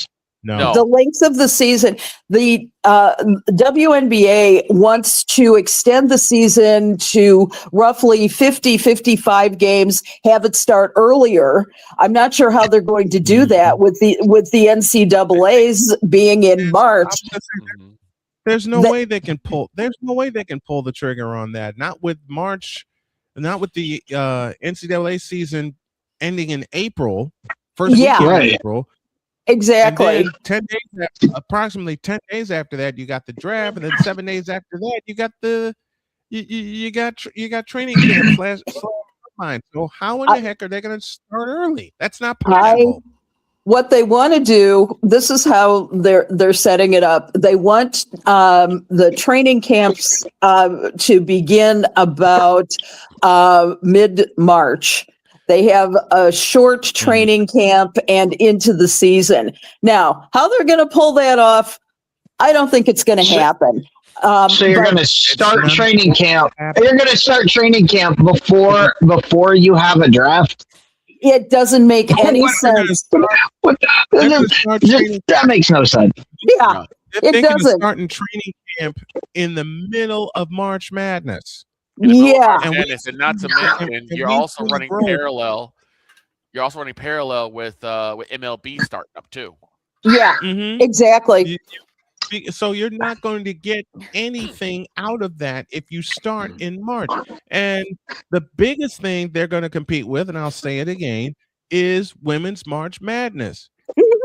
The length of the season. The WNBA wants to extend the season to roughly 55 games, have it start earlier. I'm not sure how they're going to do that with the NCAA's being in March. There's no way they can pull. There's no way they can pull the trigger on that. Not with March, not with the NCAA season ending in April. First weekend in April. Exactly. And then approximately 10 days after that, you got the draft, and then 7 days after that, you got you got training camp /combine. So how in the heck are they going to start early? That's not possible. What they want to do, this is how they're setting it up. They want the training camps to begin about mid-March. They have a short training camp and into the season. Now, how they're going to pull that off, I don't think it's going to happen. So you're going to start training camp. You're going to start training camp before you have a draft. It doesn't make any sense. That makes no sense. Yeah, it doesn't. Starting training camp in the middle of March Madness. Yeah, and not to mention, you're also running parallel. You're also running parallel with MLB starting up too. Yeah, exactly. So you're not going to get anything out of that if you start in March. And the biggest thing they're going to compete with, and I'll say it again, is Women's March Madness,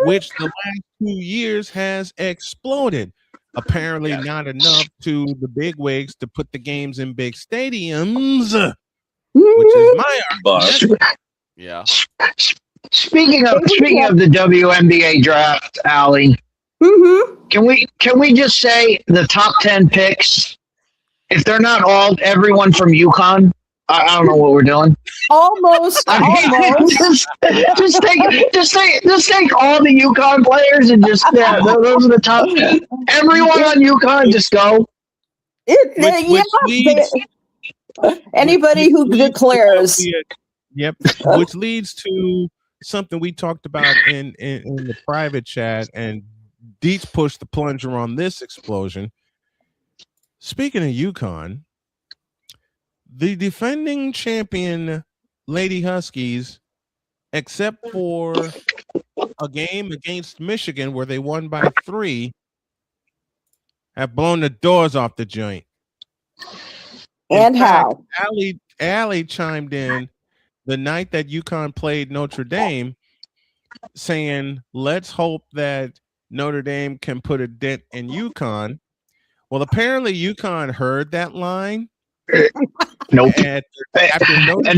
which the last 2 years has exploded. Apparently not enough to the big wigs to put the games in big stadiums, which is my argument. Yeah. Speaking of the WNBA draft, Allie, can we just say the top 10 picks? If they're not everyone from UConn, I don't know what we're doing. Almost. Just take all the UConn players and just those are the top. Everyone on UConn, just go. Anybody who declares. Yep. Which leads to something we talked about in the private chat, and Deets pushed the plunger on this explosion. Speaking of UConn, the defending champion Lady Huskies, except for a game against Michigan where they won by 3, have blown the doors off the joint. And how? Allie chimed in the night that UConn played Notre Dame, saying, let's hope that Notre Dame can put a dent in UConn. Well, apparently UConn heard that line. Nope. And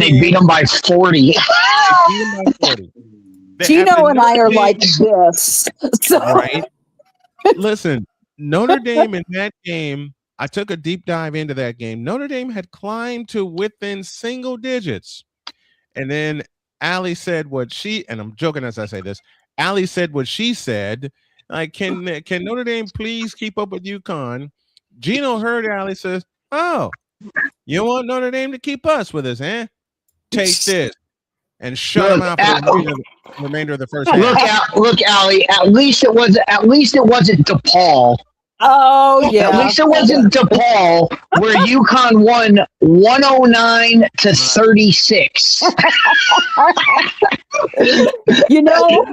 they beat them by 40. Gino and I are like this. So. Right. Listen, Notre Dame in that game, I took a deep dive into that game. Notre Dame had climbed to within single digits. And then Allie said what she, and I'm joking as I say this, Allie said what she said, like, can Notre Dame please keep up with UConn? Gino heard Allie says, oh, you want Notre Dame to keep us with us, eh? Take this. And shut him out for the remainder of the first half. Look, Allie, at least it wasn't DePaul. Oh, yeah. At least it wasn't DePaul where UConn won 109-36. You know,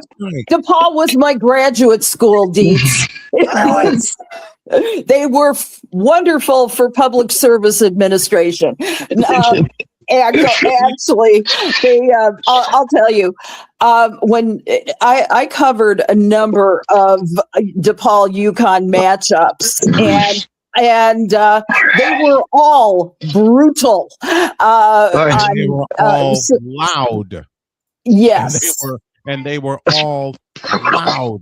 DePaul was my graduate school, Deets. They were wonderful for public service administration. Actually, I'll tell you, when I covered a number of DePaul UConn matchups, and they were all brutal. They were all loud. Yes. and they were all loud.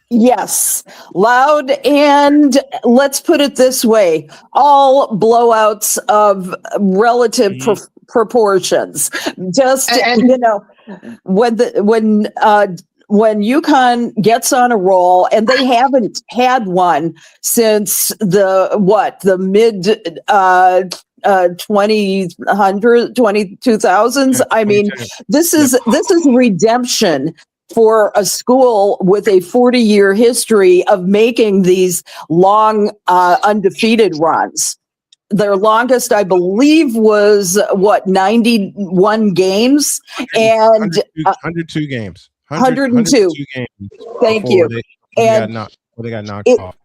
Yes, loud, and let's put it this way, all blowouts of relative proportions. Just, you know, when UConn gets on a roll, and they haven't had one since the mid 2000s. I mean, this is redemption for a school with a 40-year history of making these long undefeated runs. Their longest, I believe, was 91 games, and 102 games. 102 games. Thank you. They got knocked off.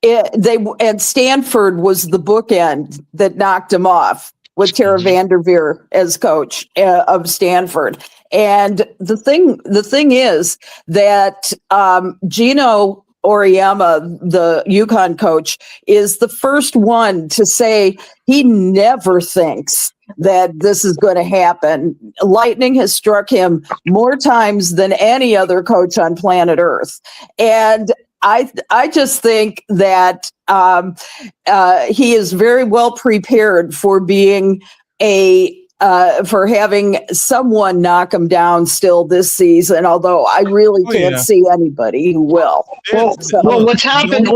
And Stanford was the bookend that knocked him off, with Tara Vanderveer as coach of Stanford. And the thing is that Gino Auriemma, the UConn coach, is the first one to say he never thinks that this is going to happen. Lightning has struck him more times than any other coach on planet Earth. And I just think that he is very well prepared for being for having someone knock him down still this season. Although I really can't see anybody who will. Well, what's happened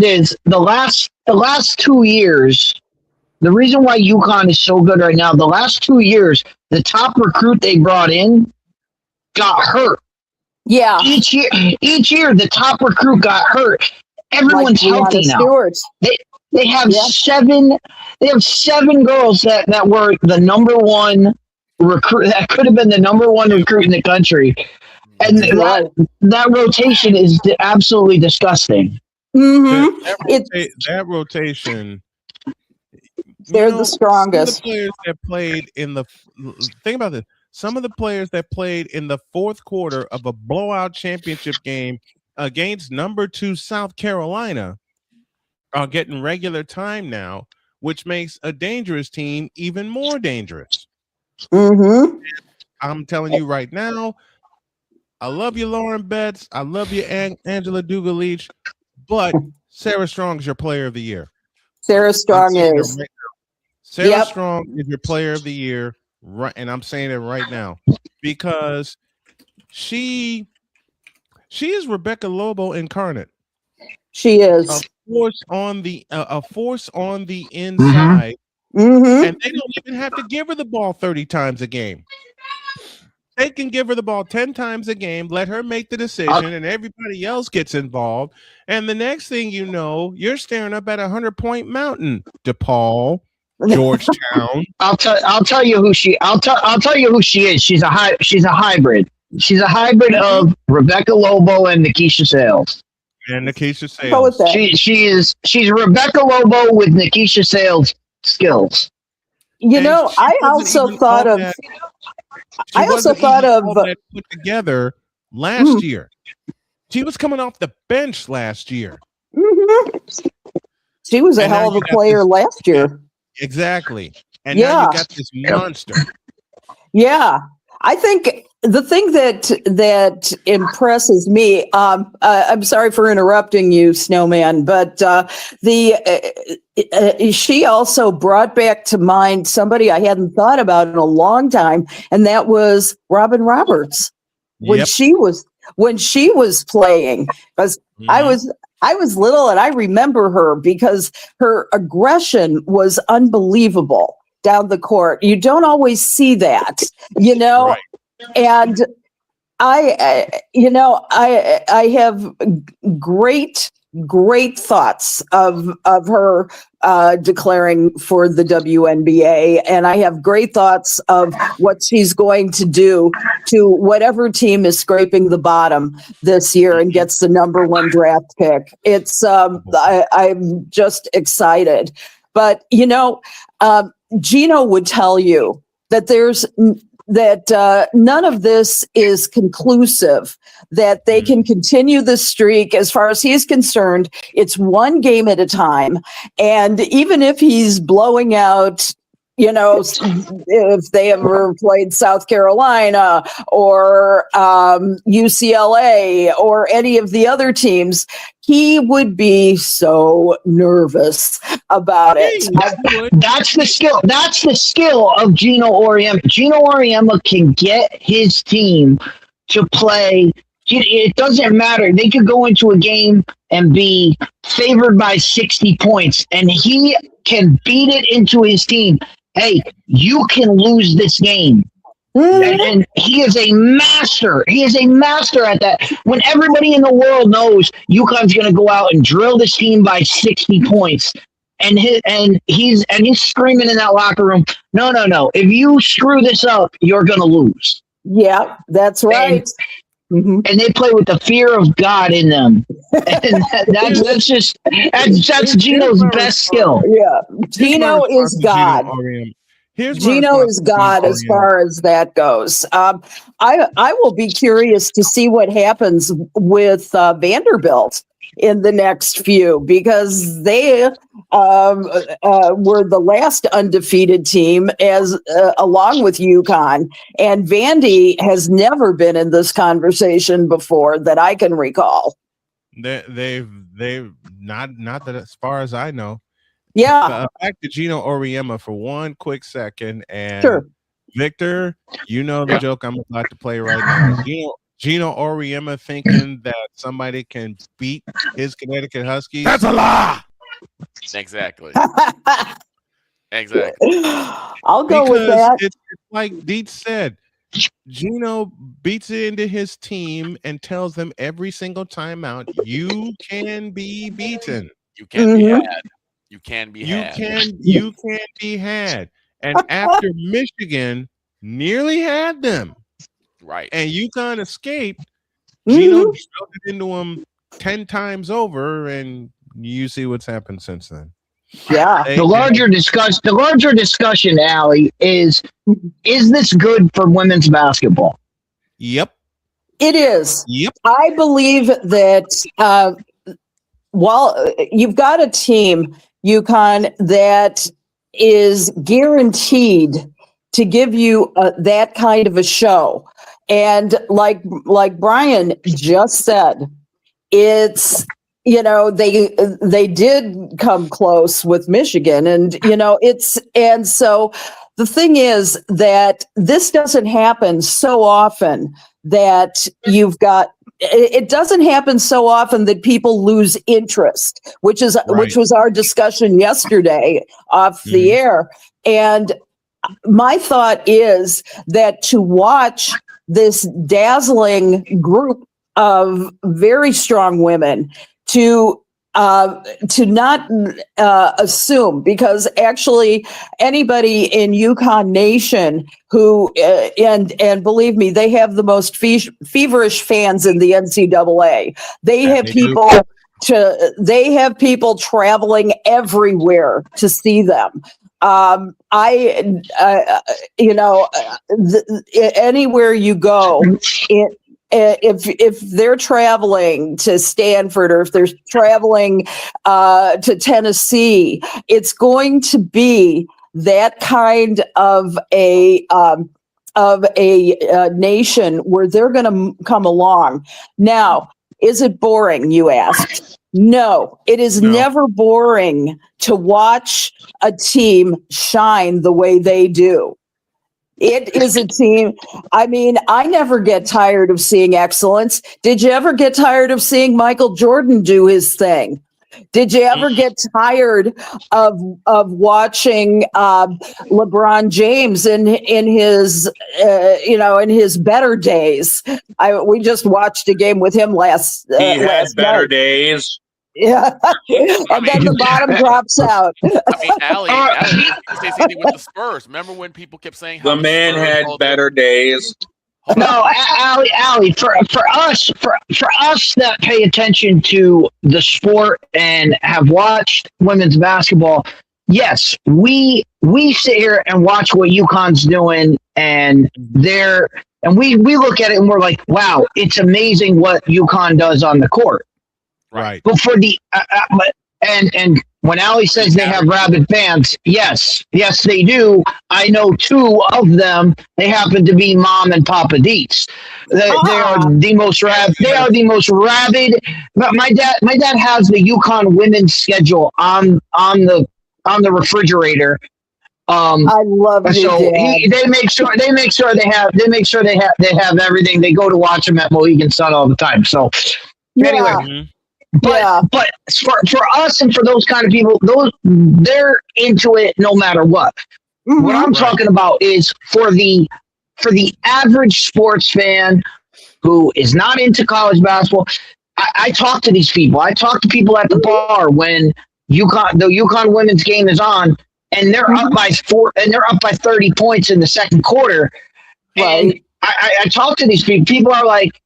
is the last 2 years. The reason why UConn is so good right now, the last 2 years, the top recruit they brought in got hurt. Yeah. Each year, the top recruit got hurt. Everyone's healthy now. They have seven. They have 7 girls that were the number one recruit. That could have been the number one recruit in the country, and that rotation is absolutely disgusting. Mm-hmm. That rotation. They're the strongest. Some of the players that played in the think about this. Some of the players that played in the fourth quarter of a blowout championship game against number 2 South Carolina are getting regular time now, which makes a dangerous team even more dangerous. Mm-hmm. I'm telling you right now, I love you, Lauren Betts. I love you, Angela Dugalich, but Sarah Strong is your player of the year. Sarah Strong is. Sarah Strong is your player of the year, right? And I'm saying it right now because she is Rebecca Lobo incarnate. She is a force on the inside, mm-hmm. and they don't even have to give her the ball 30 times a game. They can give her the ball 10 times a game, let her make the decision, and everybody else gets involved. And the next thing you know, you're staring up at 100-point mountain. DePaul, Georgetown. I'll tell you who she is. She's a hybrid. She's a hybrid of Rebecca Lobo and Nikisha Sales. And Nikisha Sales. She's Rebecca Lobo with Nikisha Sales skills. You know, I also thought of put together last year. She was coming off the bench last year. Mm-hmm. She was a hell of a player last year. Exactly. And now you got this monster. Yeah. I think the thing that impresses me, I'm sorry for interrupting you, Snowman, but she also brought back to mind somebody I hadn't thought about in a long time, and that was Robin Roberts when she was playing. Because I was little, and I remember her because her aggression was unbelievable down the court. You don't always see that, you know, right. And I have great thoughts of her declaring for the WNBA, and I have great thoughts of what she's going to do to whatever team is scraping the bottom this year and gets the number 1 draft pick. It's I'm just excited, but you know, Gino would tell you that none of this is conclusive, that they can continue the streak. As far as he's concerned, it's one game at a time. And even if he's blowing out if they ever played South Carolina or UCLA or any of the other teams, he would be so nervous about it. That's the skill. That's the skill of Gino Auriemma. Gino Auriemma can get his team to play. It doesn't matter. They could go into a game and be favored by 60 points, and he can beat it into his team. Hey, you can lose this game. And he is a master. He is a master at that. When everybody in the world knows UConn's going to go out and drill this team by 60 points, and he's screaming in that locker room, no. If you screw this up, you're going to lose. Yeah, that's right. And they play with the fear of God in them. And that's Gino's best skill. Yeah, Gino is God. Gino is God as far as that goes. I will be curious to see what happens with Vanderbilt in the next few, because they were the last undefeated team along with UConn, and Vandy has never been in this conversation before that I can recall. They've not that as far as I know. Yeah. Back to Gino Auriemma for one quick second, and sure. Victor, you know the joke I'm about to play right now. Gino Auriemma thinking that somebody can beat his Connecticut Huskies. That's a lie. Exactly. Exactly. I'll go with that. It's like Deets said, Gino beats it into his team and tells them every single time out, you can be beaten. You can be had. You can be had. You can be had. And after Michigan nearly had them, right, and UConn escaped, Gino drilled it into them 10 times over, and you see what's happened since then. Yeah. The larger discussion, Allie, is this good for women's basketball? Yep. It is. Yep. I believe that while you've got a team, UConn, that is guaranteed to give you that kind of a show. And like Brian just said, it's, they did come close with Michigan, and, and so the thing is that this doesn't happen so often that it doesn't happen so often that people lose interest, which was our discussion yesterday off the air. And my thought is that to watch this dazzling group of very strong women, to not assume, because actually anybody in UConn Nation who and believe me, they have the most feverish fans in the NCAA. They have people traveling everywhere to see them. Anywhere you go, if they're traveling to Stanford, or if they're traveling to Tennessee, it's going to be that kind of a nation where they're going to come along. Now, is it boring, you asked? No, it is never boring to watch a team shine the way they do. It is a team. I mean, I never get tired of seeing excellence. Did you ever get tired of seeing Michael Jordan do his thing? Did you ever get tired of watching LeBron James in his in his better days? We just watched a game with him last. He had better night. Days. Yeah, and then the bottom drops out. I mean, Allie says anything with the Spurs. Remember when people kept saying how the man had better days? No, Allie, for us that pay attention to the sport and have watched women's basketball, yes, we sit here and watch what UConn's doing, and we look at it and we're like, wow, it's amazing what UConn does on the court. Right. But for the and When Allie says they have rabid fans, yes, they do. I know 2 of them. They happen to be Mom and Papa Deets. They are the most rabid. They are the most rabid. But my dad has the UConn women's schedule on the refrigerator. I love your so dad. they make sure they have everything. They go to watch them at Mohegan Sun all the time. So anyway. But for us and for those kind of people, they're into it no matter what. Mm-hmm. What I'm talking about is for the average sports fan who is not into college basketball. I talk to these people. I talk to people at the bar when the UConn women's game is on, and they're up by 4, and they're up by 30 points in the second quarter. And I talk to these people. People are like,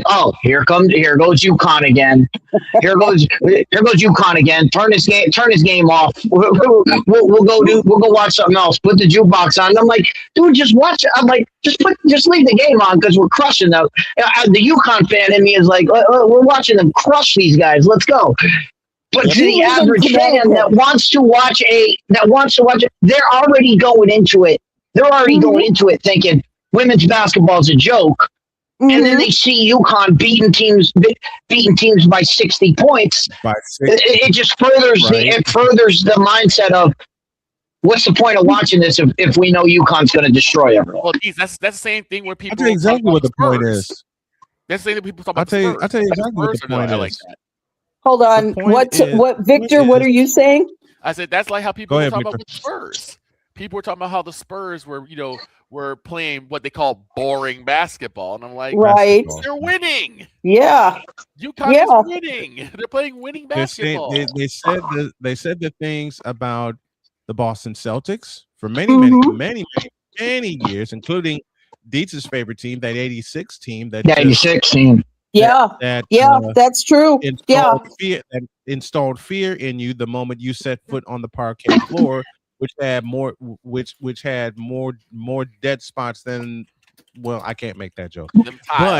oh, here goes UConn again. Here goes UConn again. Turn his game off. We'll go watch something else. Put the jukebox on. And I'm like, dude, just watch it. I'm like, just leave the game on because we're crushing them. The UConn fan in me is like, we're watching them crush these guys. Let's go. But to the average fan that wants to watch it, they're already going into it. They're already going into it thinking women's basketball is a joke. And then they see UConn beating teams by 60 points. It just furthers the mindset of what's the point of watching this if we know UConn's going to destroy everyone. Well, geez, that's the same thing where people. I'll tell you exactly what the point is. That's the thing that people talk about. I'll tell you exactly what the point is. Like that. Hold on. What Victor? What are you saying? I said that's like how people talk about the Spurs. People were talking about how the Spurs were playing what they call boring basketball, and I'm like, they're winning. Yeah, UConn is winning. They're playing winning basketball. They said the things about the Boston Celtics for many years, including Dietz's favorite team, that 86 team. That 86 team. That's true. Installed fear in you the moment you set foot on the parquet floor, which had more dead spots than. Well, I can't make that joke. But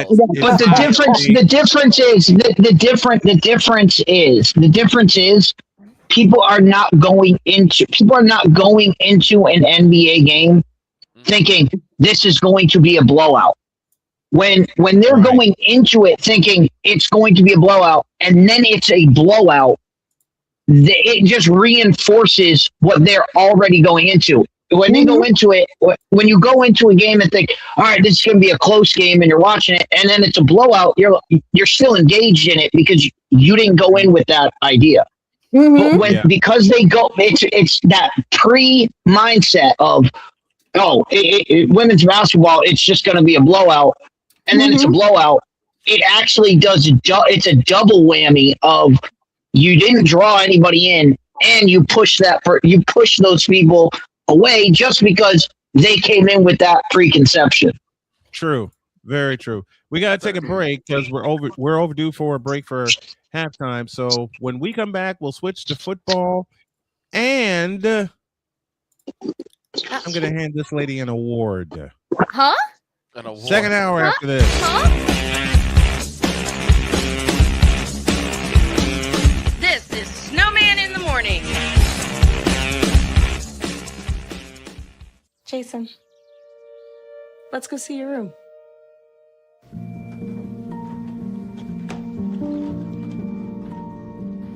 the difference is people are not going into an NBA game thinking this is going to be a blowout. When they're going into it thinking it's going to be a blowout and then it's a blowout, it just reinforces what they're already going into. When they go into it, when you go into a game and think, all right, this is going to be a close game, and you're watching it, and then it's a blowout, you're still engaged in it because you didn't go in with that idea. But because they go, it's that pre-mindset of, women's basketball, it's just going to be a blowout, and then it's a blowout. It actually does. It's a double whammy of you didn't draw anybody in, and you push those people away just because they came in with that preconception. True, very true. We got to take a break because we're overdue for a break for halftime. So when we come back, we'll switch to football, and I'm going to hand this lady an award. Huh? An award. Second hour after this. This is Snowman in the Morning. Jason, let's go see your room.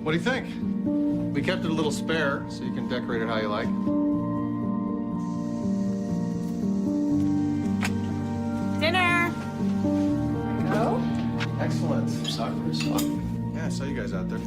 What do you think? We kept it a little spare so you can decorate it how you like. Dinner. Go. Excellent. Yeah, I saw you guys out there.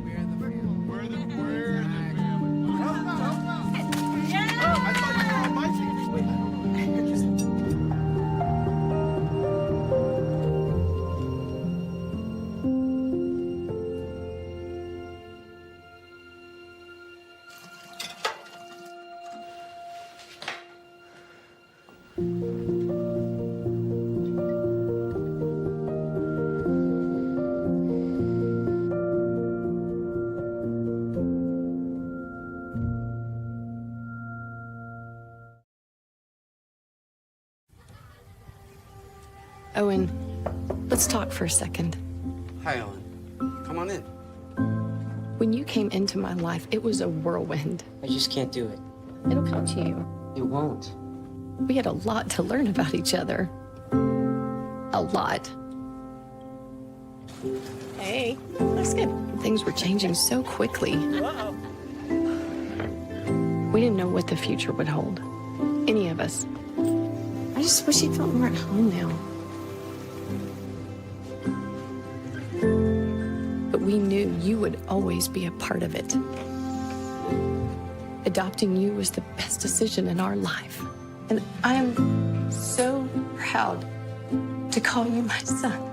Owen, let's talk for a second. Hi, Ellen. Come on in. When you came into my life, it was a whirlwind. I just can't do it. It'll come to you. It won't. We had a lot to learn about each other. A lot. Hey, looks good. Things were changing so quickly. We didn't know what the future would hold. Any of us. I just wish he felt more at home now. But we knew you would always be a part of it. Adopting you was the best decision in our life. And I am so proud to call you my son.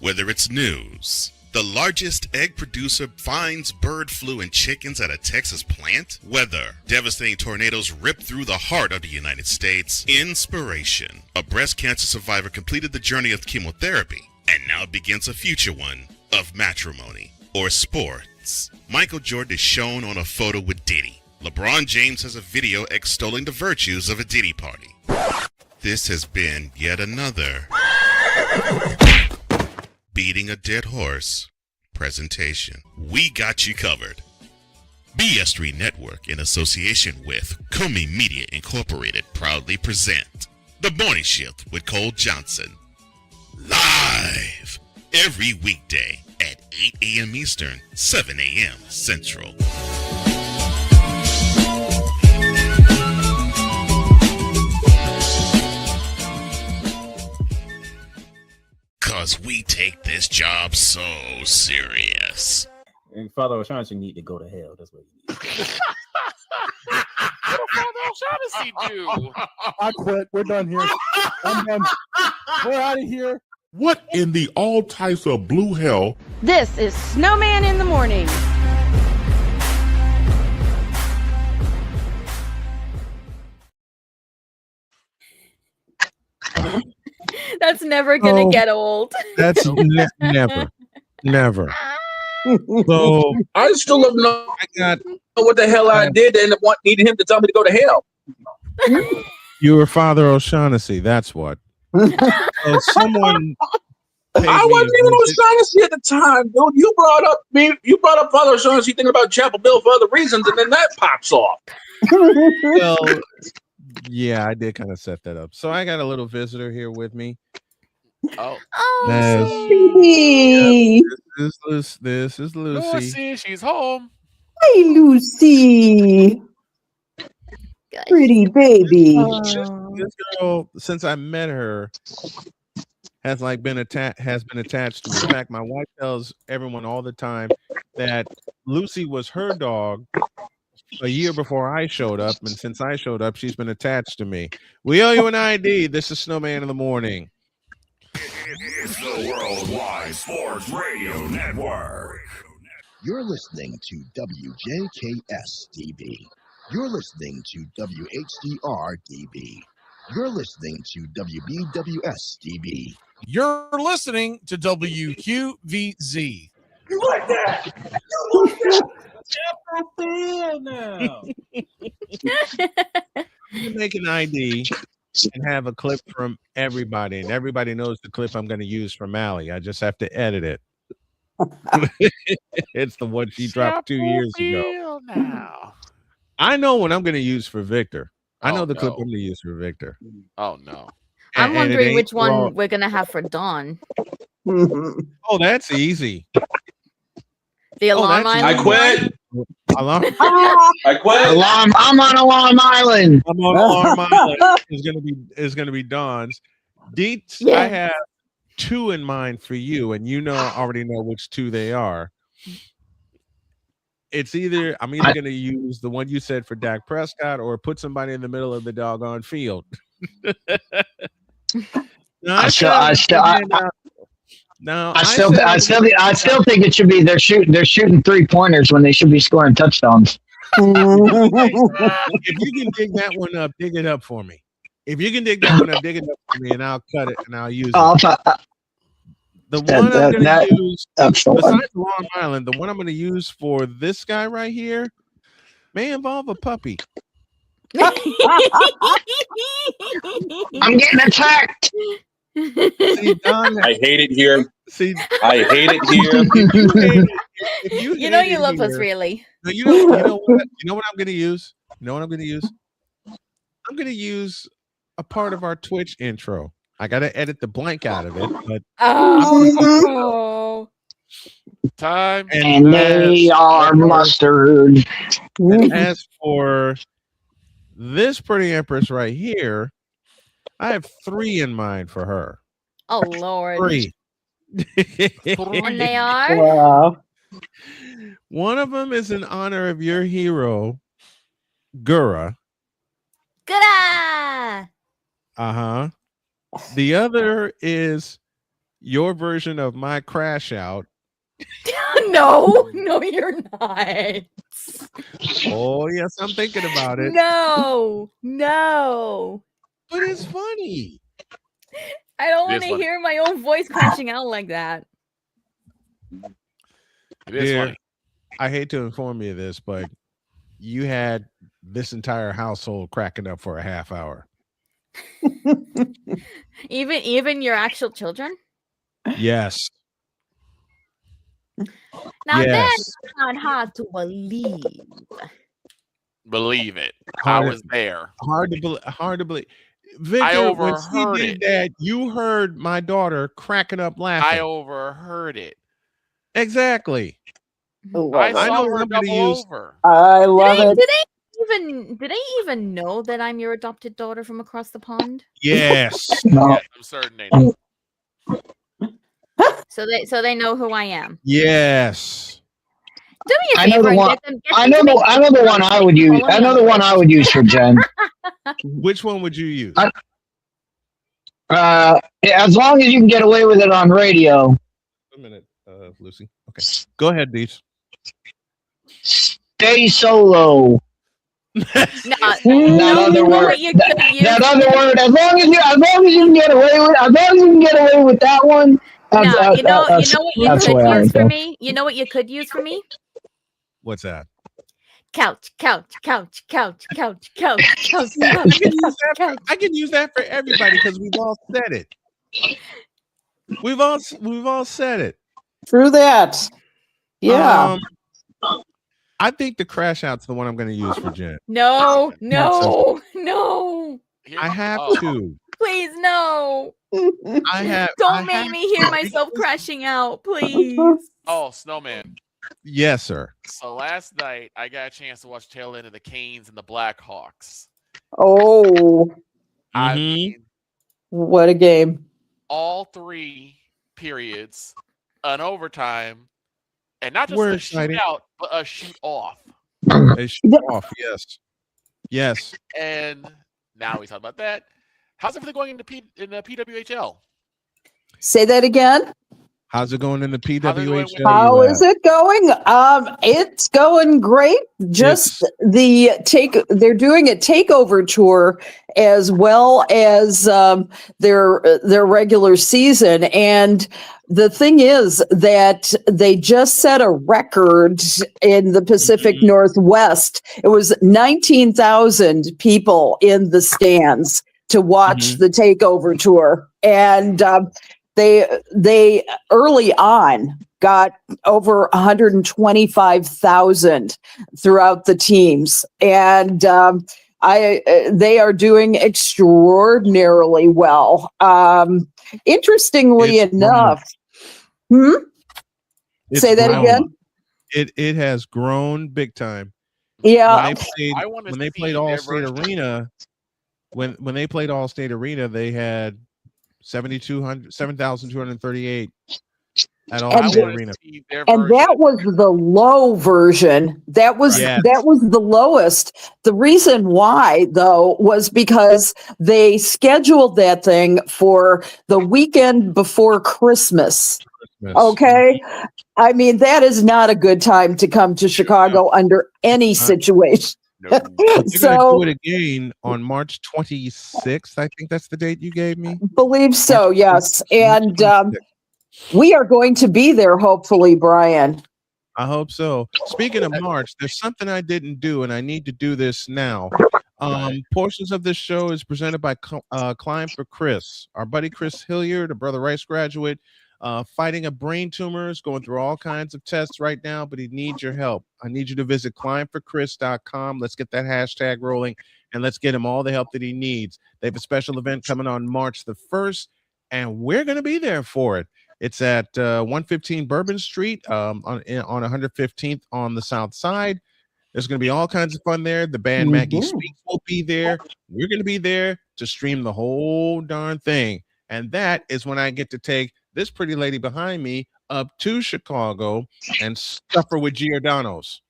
Whether it's news, the largest egg producer finds bird flu in chickens at a Texas plant, weather, devastating tornadoes rip through the heart of the United States, inspiration, a breast cancer survivor completed the journey of chemotherapy, and now begins a future one of matrimony, or sports. Michael Jordan is shown on a photo with Diddy. LeBron James has a video extolling the virtues of a Diddy party. This has been yet another beating a dead horse presentation. We got you covered. BS3 Network, in association with Comey Media Incorporated, proudly present The Morning Shift with Cole Johnson. Live every weekday at 8 a.m. Eastern, 7 a.m. Central. Because we take this job so serious. And Father O'Shaughnessy need to go to hell. That's what he needs. What did Father O'Shaughnessy do? I quit. We're done here. I'm done. We're out of here. What in the all types of blue hell? This is Snowman in the Morning. That's never gonna Oh, get old. That's never. So I still don't know got what the hell I did and needed him to tell me to go to hell. you were Father O'Shaughnessy. That's what. So someone. I wasn't even O'Shaughnessy at the time, dude. You brought up Father O'Shaughnessy thinking about Chapel Bill for other reasons, and then that pops off. Well, yeah, I did kind of set that up. So I got a little visitor here with me. Oh, This is Lucy. Lucy, she's home. Hi, Lucy. Pretty baby. This girl, since I met her, has been attached to me. In fact, my wife tells everyone all the time that Lucy was her dog a year before I showed up, and since I showed up, she's been attached to me. We owe you an ID. This is Snowman in the Morning. It's the Worldwide Sports Radio Network. You're listening to WJKS-DB. You're listening to WHDR-DB. You're listening to WBWS-DB. You're listening to WQVZ. You like that? Bill now. You make an ID and have a clip from everybody, and everybody knows the clip I'm going to use from Allie. I just have to edit it. It's the one she dropped 2 years ago. Now. I know what I'm going to use for Victor. I know Oh, the clip no. I'm going to use for Victor. Oh no. I'm And it wondering ain't which one raw. we're gonna have for Dawn. Oh, that's easy. The alarm that's island. I quit. Alarm. I quit. I'm on Alarm Island. I'm on Alarm Island. Is gonna be Dawn's. Deets, I have two in mind for you, and already know which two they are. I'm either gonna use the one you said for Dak Prescott or put somebody in the middle of the doggone field. I still think it should be they're shooting 3-pointers when they should be scoring touchdowns. If you can dig that one up, dig it up for me. If you can dig that one up, dig it up for me, and I'll cut it and I'll use it. The one I'm going to use, besides Long Island, the one I'm going to use for this guy right here, may involve a puppy. I'm getting attacked. See, Don, I hate it here. see, I hate it here. if you You know hate you it love us, here- really. No, you know what? You know what I'm going to use? You know what I'm going to use? I'm going to use a part of our Twitch intro. I got to edit the blank out of it, but Oh. Time. And they are mustard. And as for this pretty empress right here, I have 3 in mind for her. Oh Lord. 3. And they are? Wow. One of them is in honor of your hero, Gura. Gura! Uh-huh. The other is your version of my crash out. No, you're not. Oh, yes, I'm thinking about it. No. But it's funny. I don't It want is to funny. hear my own voice crashing out like that. It is Dear, funny. I hate to inform you of this, but you had this entire household cracking up for a half hour. Even your actual children? Yes. Now Yes. that's not hard to believe. Believe it. I Hard- was there. Hard to believe. Victor, when she overheard did it. that, you heard my daughter cracking up laughing. I overheard it. Exactly. I I saw know her what I'm gonna double use. over. I love it. Do they even know that I'm your adopted daughter from across the pond? Yes. Yes, I'm certain they know. So they know who I am. Yes. Do me a I know favor the and one. get them I to know make the one I would use. I know the one I would use for Jen. Which one would you use? As long as you can get away with it on radio. A minute, Lucy. Okay. Go ahead, Dees. Stay solo. That other word. That other word. As long as you can get away with. As long as you can get away with that one. No, you know what you that's could the way I use would for go. me? You know what you could use for me? What's that? Couch. I can use that for everybody because we've all said it. We've all said it. Through that. Yeah. I think the crash out's the one I'm going to use for Jen. No. I have to. Please, no. I have. Don't make me hear myself crashing out, please. Oh, Snowman. Yes, sir. So last night I got a chance to watch tail end of the Canes and the Blackhawks. Oh, I mean, what a game. all 3 periods, an overtime, and not just We're a excited. shootout, but a shoot off. A shoot off. Yes. And now we talk about that. How's everything going in the PWHL? Say that again. How's it going in the PWHL? How is it going? It's going great. Just they're doing a takeover tour as well as their regular season. And the thing is that they just set a record in the Pacific Northwest. It was 19,000 people in the stands to watch the takeover tour. And they early on got over 125,000 throughout the teams, and they are doing extraordinarily well. Interestingly enough, It's say that grown. again. It has grown big time. Yeah, when they played All-State Arena, when they played All-State Arena, they had 7,238 at All-State Arena. And that was the low version. That was the lowest. The reason why, though, was because they scheduled that thing for the weekend before Christmas. Okay. I mean, that is not a good time to come to Chicago under any situation. They're going to do it again on March 26th. I think that's the date you gave me. Believe so, yes. And we are going to be there, hopefully, Brian. I hope so. Speaking of March, there's something I didn't do, and I need to do this now. Portions of this show is presented by Climb for Chris. Our buddy Chris Hilliard, a Brother Rice graduate, fighting a brain tumor, is going through all kinds of tests right now, but he needs your help. I need you to visit climbforchris.com. Let's get that hashtag rolling, and let's get him all the help that he needs. They have a special event coming on March the 1st, and we're going to be there for it. It's at 115 Bourbon Street on 115th on the south side. There's going to be all kinds of fun there. The band Maggie Speaks will be there. We're going to be there to stream the whole darn thing. And that is when I get to take this pretty lady behind me up to Chicago and stuff her with Giordano's.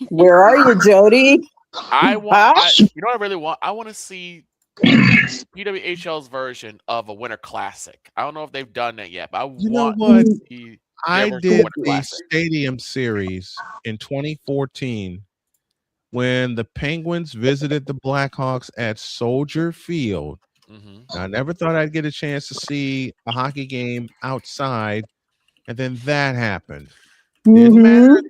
Where are you, Jody? You know what I really want? I want to see PWHL's version of a Winter Classic. I don't know if they've done that yet, but I want to see. I did the Stadium Series in 2014 when the Penguins visited the Blackhawks at Soldier Field. I never thought I'd get a chance to see a hockey game outside, and then that happened. Didn't matter that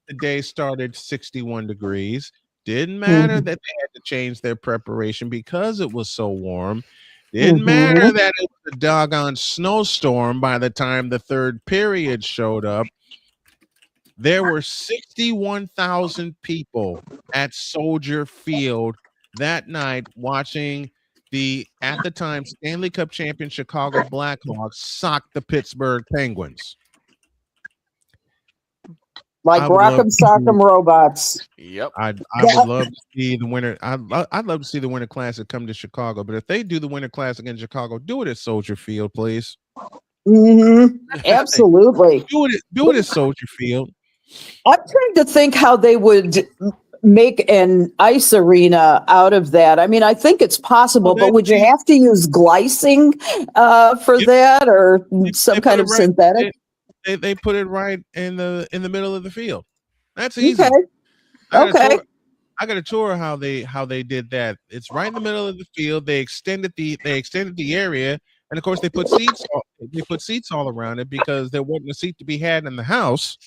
the day started 61 degrees. Didn't matter that they had to change their preparation because it was so warm. Didn't matter that it was a doggone snowstorm by the time the third period showed up. There were 61,000 people at Soldier Field that night watching the, at the time, Stanley Cup champion Chicago Blackhawks sock the Pittsburgh Penguins. Like Rock'em Sock'em Robots. Yep. I would love to see the winter. I'd love to see the Winter Classic come to Chicago. But if they do the Winter Classic in Chicago, do it at Soldier Field, please. Absolutely. Do it at Soldier Field. I'm trying to think how they would make an ice arena out of that. I mean, I think it's possible, but would you have to use glycing for that, or some kind of synthetic? They put it right in the middle of the field. That's easy. Okay. I got a tour how they did that. It's right in the middle of the field. They extended the area, and of course they put seats all around it because there wasn't a seat to be had in the house.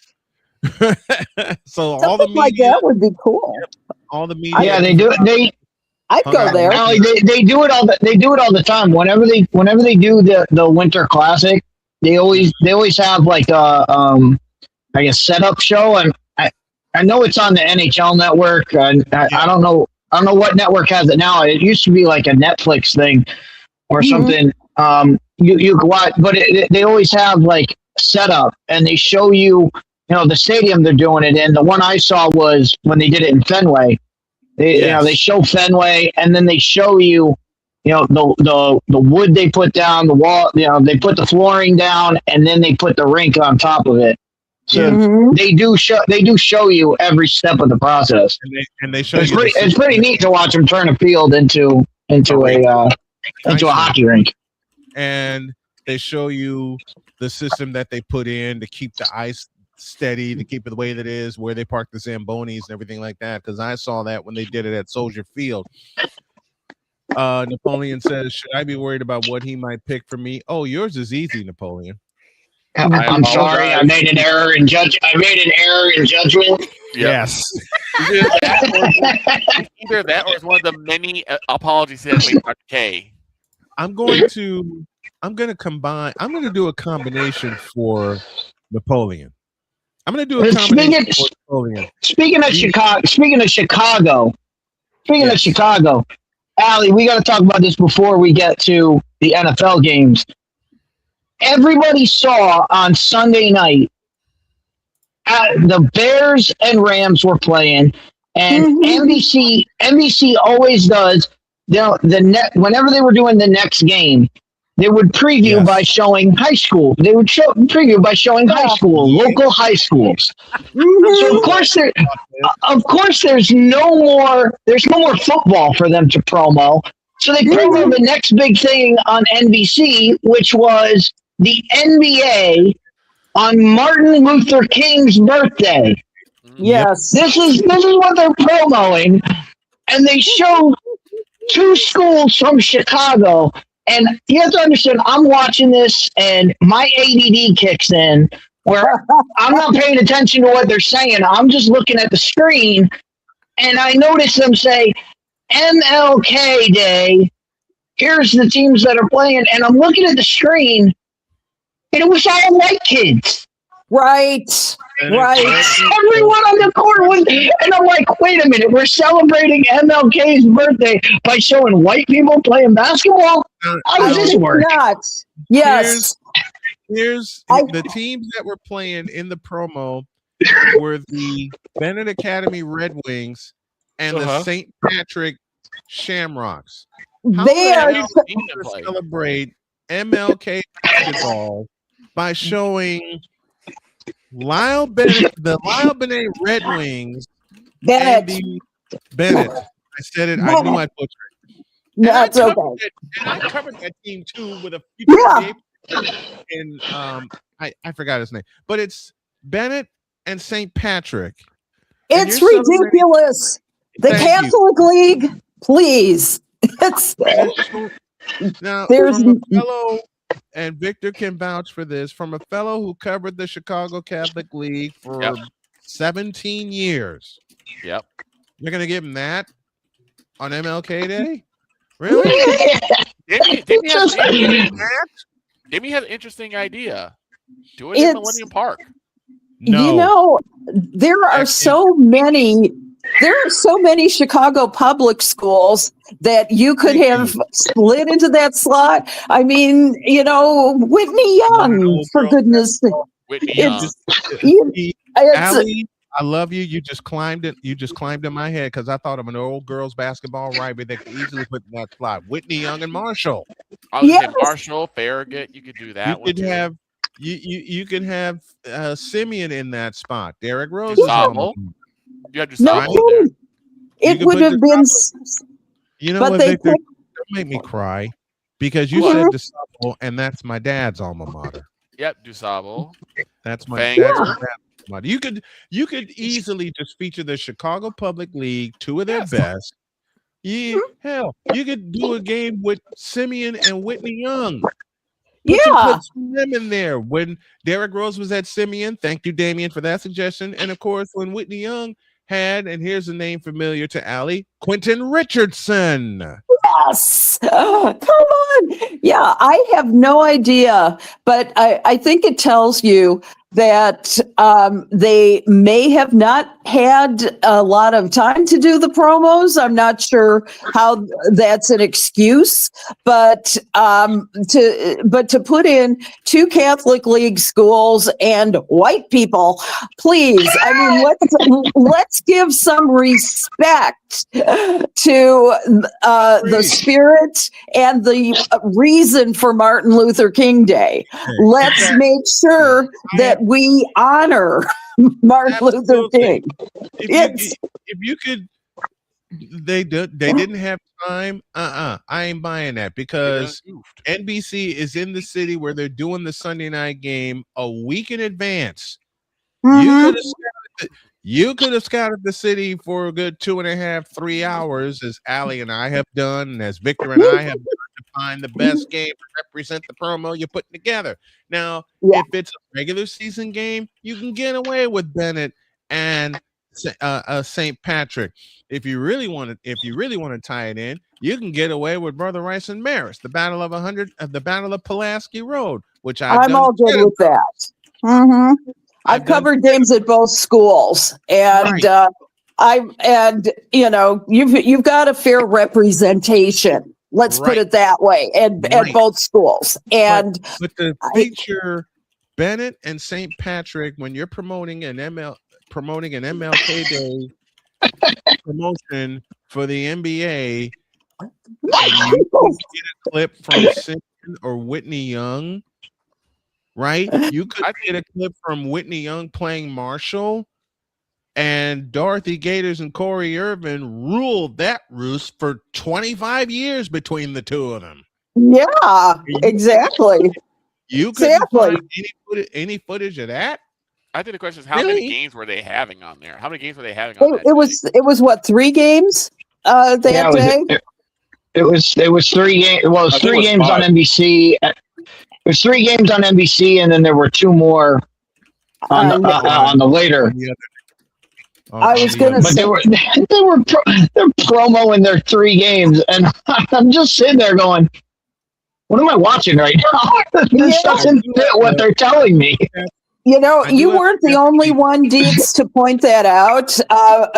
So all the media, like that would be cool. All the media. Yeah, they do it. I'd go there. They do it all. They do it all the time. Whenever they do the Winter Classic, they always have like a setup show, and I know it's on the NHL network. I don't know what network has it now. It used to be like a Netflix thing or something. You go out, but they always have like setup, and they show you. The stadium they're doing it in. The one I saw was when they did it in Fenway. They show Fenway, and then they show you, the wood they put down, the wall. They put the flooring down, and then they put the rink on top of it. So they do show you every step of the process. And they show it's pretty neat to watch them turn a field into a hockey rink. And they show you the system that they put in to keep the ice steady, to keep it the way that it is, where they park the Zambonis and everything like that, because I saw that when they did it at Soldier Field. Napoleon says, should I be worried about what he might pick for me? Oh, yours is easy, Napoleon. I'm sorry, I made an error in judgment. Yes. Either that or it's one of the many apologies that made Dr. K. I'm going to do a combination for Napoleon. I'm going to do a combination for Napoleon. Speaking of Chicago, Allie, we got to talk about this before we get to the NFL games. Everybody saw on Sunday night the Bears and Rams were playing, and NBC always does. Whenever they were doing the next game, they would preview by showing high school. They would preview by showing local high schools. So of course, there's no more football for them to promo. So they promo the next big thing on NBC, which was the NBA on Martin Luther King's birthday. Yes, this is what they're promoting, and they show two schools from Chicago. And you have to understand, I'm watching this, and my ADD kicks in where I'm not paying attention to what they're saying. I'm just looking at the screen, and I notice them say MLK Day. Here's the teams that are playing, and I'm looking at the screen, and it was all white kids. Right. Everyone on the court was, and I'm like, wait a minute, we're celebrating MLK's birthday by showing white people playing basketball? How does this work? Not. Yes. Here's the teams that were playing in the promo were the Bennett Academy Red Wings and the St. Patrick Shamrocks. How They are celebrate MLK basketball by showing Lyle Bennett, the Lyle Bennett Red Wings, Bennett. I said it. I knew I'd butcher it. No, that's okay. And I covered that team too with a future and I forgot his name, but it's Bennett and St. Patrick. It's ridiculous. The Catholic League, please. It's now there's from a fellow, and Victor can vouch for this, from a fellow who covered the Chicago Catholic League for 17 years. Yep. You're gonna give him that on MLK Day? Really? Demi had an interesting idea. Do it in Millennium Park. No. You know, there are so many Chicago public schools that you could have slid into that slot. I mean, you know, Whitney Young, for goodness sake. Whitney Young. Allie, I love you. You just climbed it. You just climbed in my head because I thought of an old girls basketball rivalry that could easily put in that slot. Whitney Young and Marshall. I was saying Marshall, Farragut. You could do that. You could have you could have Simeon in that spot. Derrick Rose. You have no, it would have been. You know what, Victor? Don't make me cry because you said DeSable, and that's my dad's alma mater. Yep, DuSable. That's my dad's alma mater. You could easily just feature the Chicago Public League, two of their best. Hell, you could do a game with Simeon and Whitney Young. Put them in there. When Derrick Rose was at Simeon, thank you, Damian, for that suggestion. And of course, when Whitney Young had, and here's a name familiar to Allie, Quentin Richardson. Yes. Come on. Yeah, I have no idea, but I think it tells you that they may have not had a lot of time to do the promos. I'm not sure how that's an excuse, but to put in two Catholic League schools and white people, please. I mean, let's give some respect to the spirit and the reason for Martin Luther King Day. Let's make sure that we honor Martin Luther King. If you could, they didn't have time. I ain't buying that because NBC is in the city where they're doing the Sunday night game a week in advance. You could have scouted the city for a good 2.5, 3 hours, as Allie and I have done, and as Victor and I have done, to find the best game to represent the promo you're putting together. Now, if it's a regular season game, you can get away with Bennett and St. Patrick. If you really want to tie it in, you can get away with Brother Rice and Maris, the Battle of Pulaski Road, which I'm all good with that. I've covered games at both schools, and you've got a fair representation. Let's put it that way, at both schools. And but the feature Bennett and St. Patrick when you're promoting an MLK Day promotion for the NBA, you can get a clip from Simeon or Whitney Young. Right? You could get a clip from Whitney Young playing Marshall, and Dorothy Gators and Corey Irvin ruled that roost for 25 years between the two of them. Yeah, exactly. You couldn't find any footage of that? I think the question is how many games were they having on there? How many games were they having on that? It was what, 3 games that day? It was 3 games. Well, it was 3 games on NBC. There's 3 games on NBC, and then there were 2 more on the later. I was going to But say, they were they're promoing their 3 games, and I'm just sitting there going, "What am I watching right now? This doesn't fit what they're telling me." You know, you weren't the only one, Deets, to point that out.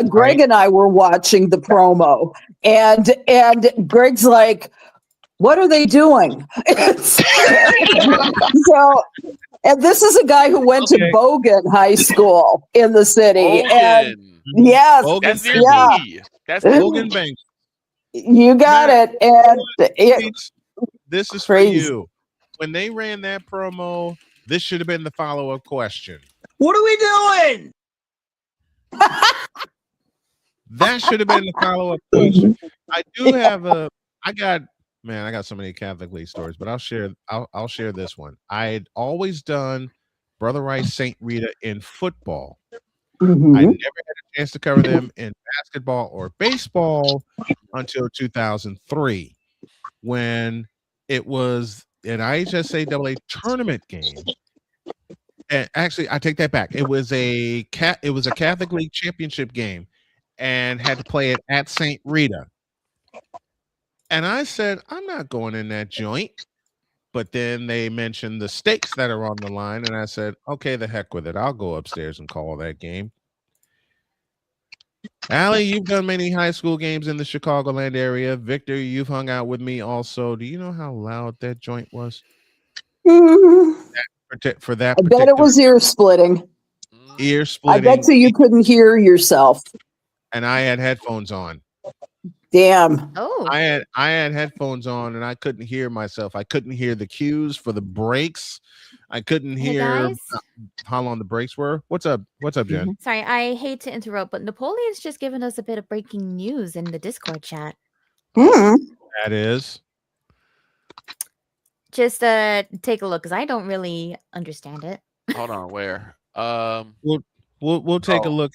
Greg and I were watching the promo, and Greg's like, "What are they doing?" So, and this is a guy who went to Bogan High School in the city, and yes, That's near yeah, me. That's Bogan Bank. You got it, and this is crazy. for you. When they ran that promo, this should have been the follow-up question. What are we doing? That should have been the follow-up question. I do have I got so many Catholic League stories, but I'll share this one. I had always done Brother Rice St. Rita in football. I never had a chance to cover them in basketball or baseball until 2003, when it was an IHSAAA tournament game. And actually, I take that back. It was a Catholic League championship game, and had to play it at St. Rita. And I said, I'm not going in that joint. But then they mentioned the stakes that are on the line, and I said, okay, the heck with it. I'll go upstairs and call that game. Allie, you've done many high school games in the Chicagoland area. Victor, you've hung out with me also. Do you know how loud that joint was? For that I bet it was ear splitting. Ear splitting. I bet you couldn't hear yourself. And I had headphones on. Damn. Oh. I had headphones on, and I couldn't hear myself. I couldn't hear the cues for the breaks. I couldn't hear how long the breaks were. What's up? What's up, Jen? Sorry, I hate to interrupt, but Napoleon's just given us a bit of breaking news in the Discord chat. That is. Just take a look, because I don't really understand it. Hold on, where? We'll take a look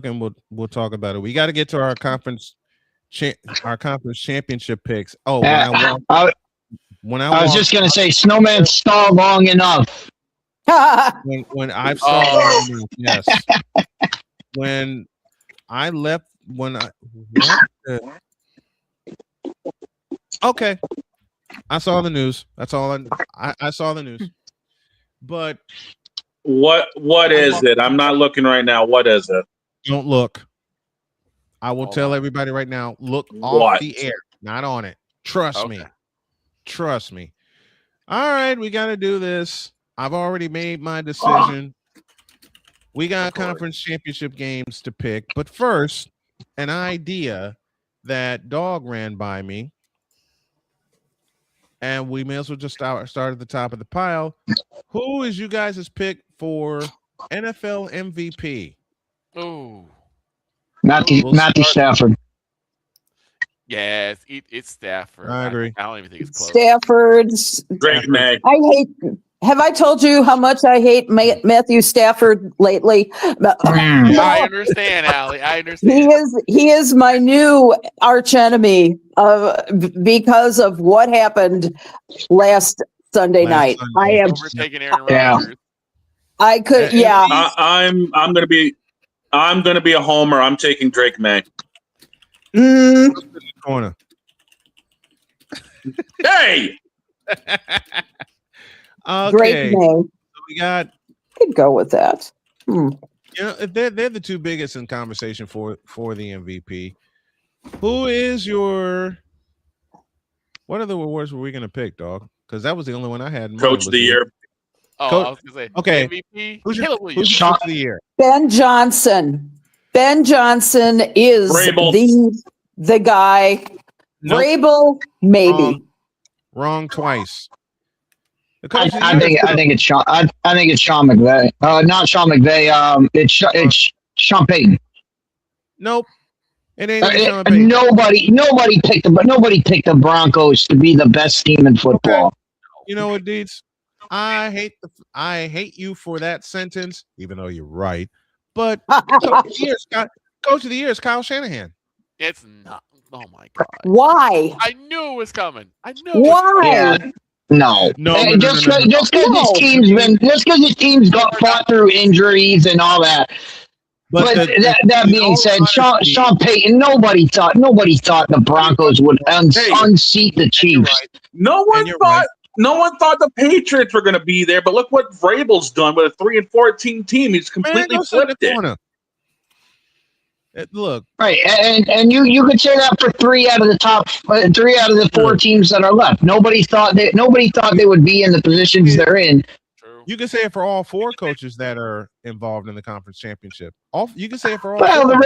and we'll talk about it. We got to get to our conference championship picks. Oh, I was just gonna say, Snowman stalled long enough. when I've stalled long enough, yes. When I left, okay, I saw the news. That's all. I saw the news. But what is it? I'm not looking right now. What is it? Don't look. I will tell everybody right now. Look off the air, not on it. Trust me. Trust me. All right, we got to do this. I've already made my decision. We got conference championship games to pick, but first, an idea that Dog ran by me. And we may as well just start at the top of the pile. Who is you guys' pick for NFL MVP? Oh, Matthew Stafford. Yeah, it's Stafford. I agree. I don't even think it's close. Stafford's Drake May. Have I told you how much I hate Matthew Stafford lately? I understand, Allie. I understand. He is my new arch enemy because of what happened last Sunday night. I am overtaking Aaron Rodgers. I could, yeah. I'm gonna be a homer. I'm taking Drake May. Corner. Hey. Okay. Drake May. So we got. Could go with that. You know, they're the two biggest in conversation for the MVP. Who is your? What other awards were we gonna pick, dog? Because that was the only one I had. Coach of the year. Oh, I was gonna say okay. MVP. Who's your Williams. Coach of the year? Ben Johnson. Ben Johnson is the guy. Nope. Vrabel, maybe. Wrong twice. I think it's Sean. I think it's Sean McVay. Not Sean McVay. It's Sean Payton. Nope. It ain't Sean Payton. Nobody picked the Broncos to be the best team in football. Okay. You know what, Deeds? I hate you for that sentence, even though you're right. But Coach of the year is Kyle Shanahan. It's not. Oh my god. Why? I knew it was coming. I knew. Why? Yeah. No. No, Hey, no, no, just no, no, no. because this team's gone through injuries and all that. But that being said, Sean Payton, nobody thought the Broncos would unseat the Chiefs. No one thought the Patriots were going to be there, but look what Vrabel's done with a 3-14 team. He's completely flipped it. Look, right, and you could say that for three out of the four teams that are left. Nobody thought they would be in the positions they're in. You can say it for all four coaches that are involved in the conference championship. You can say it for all. Well, the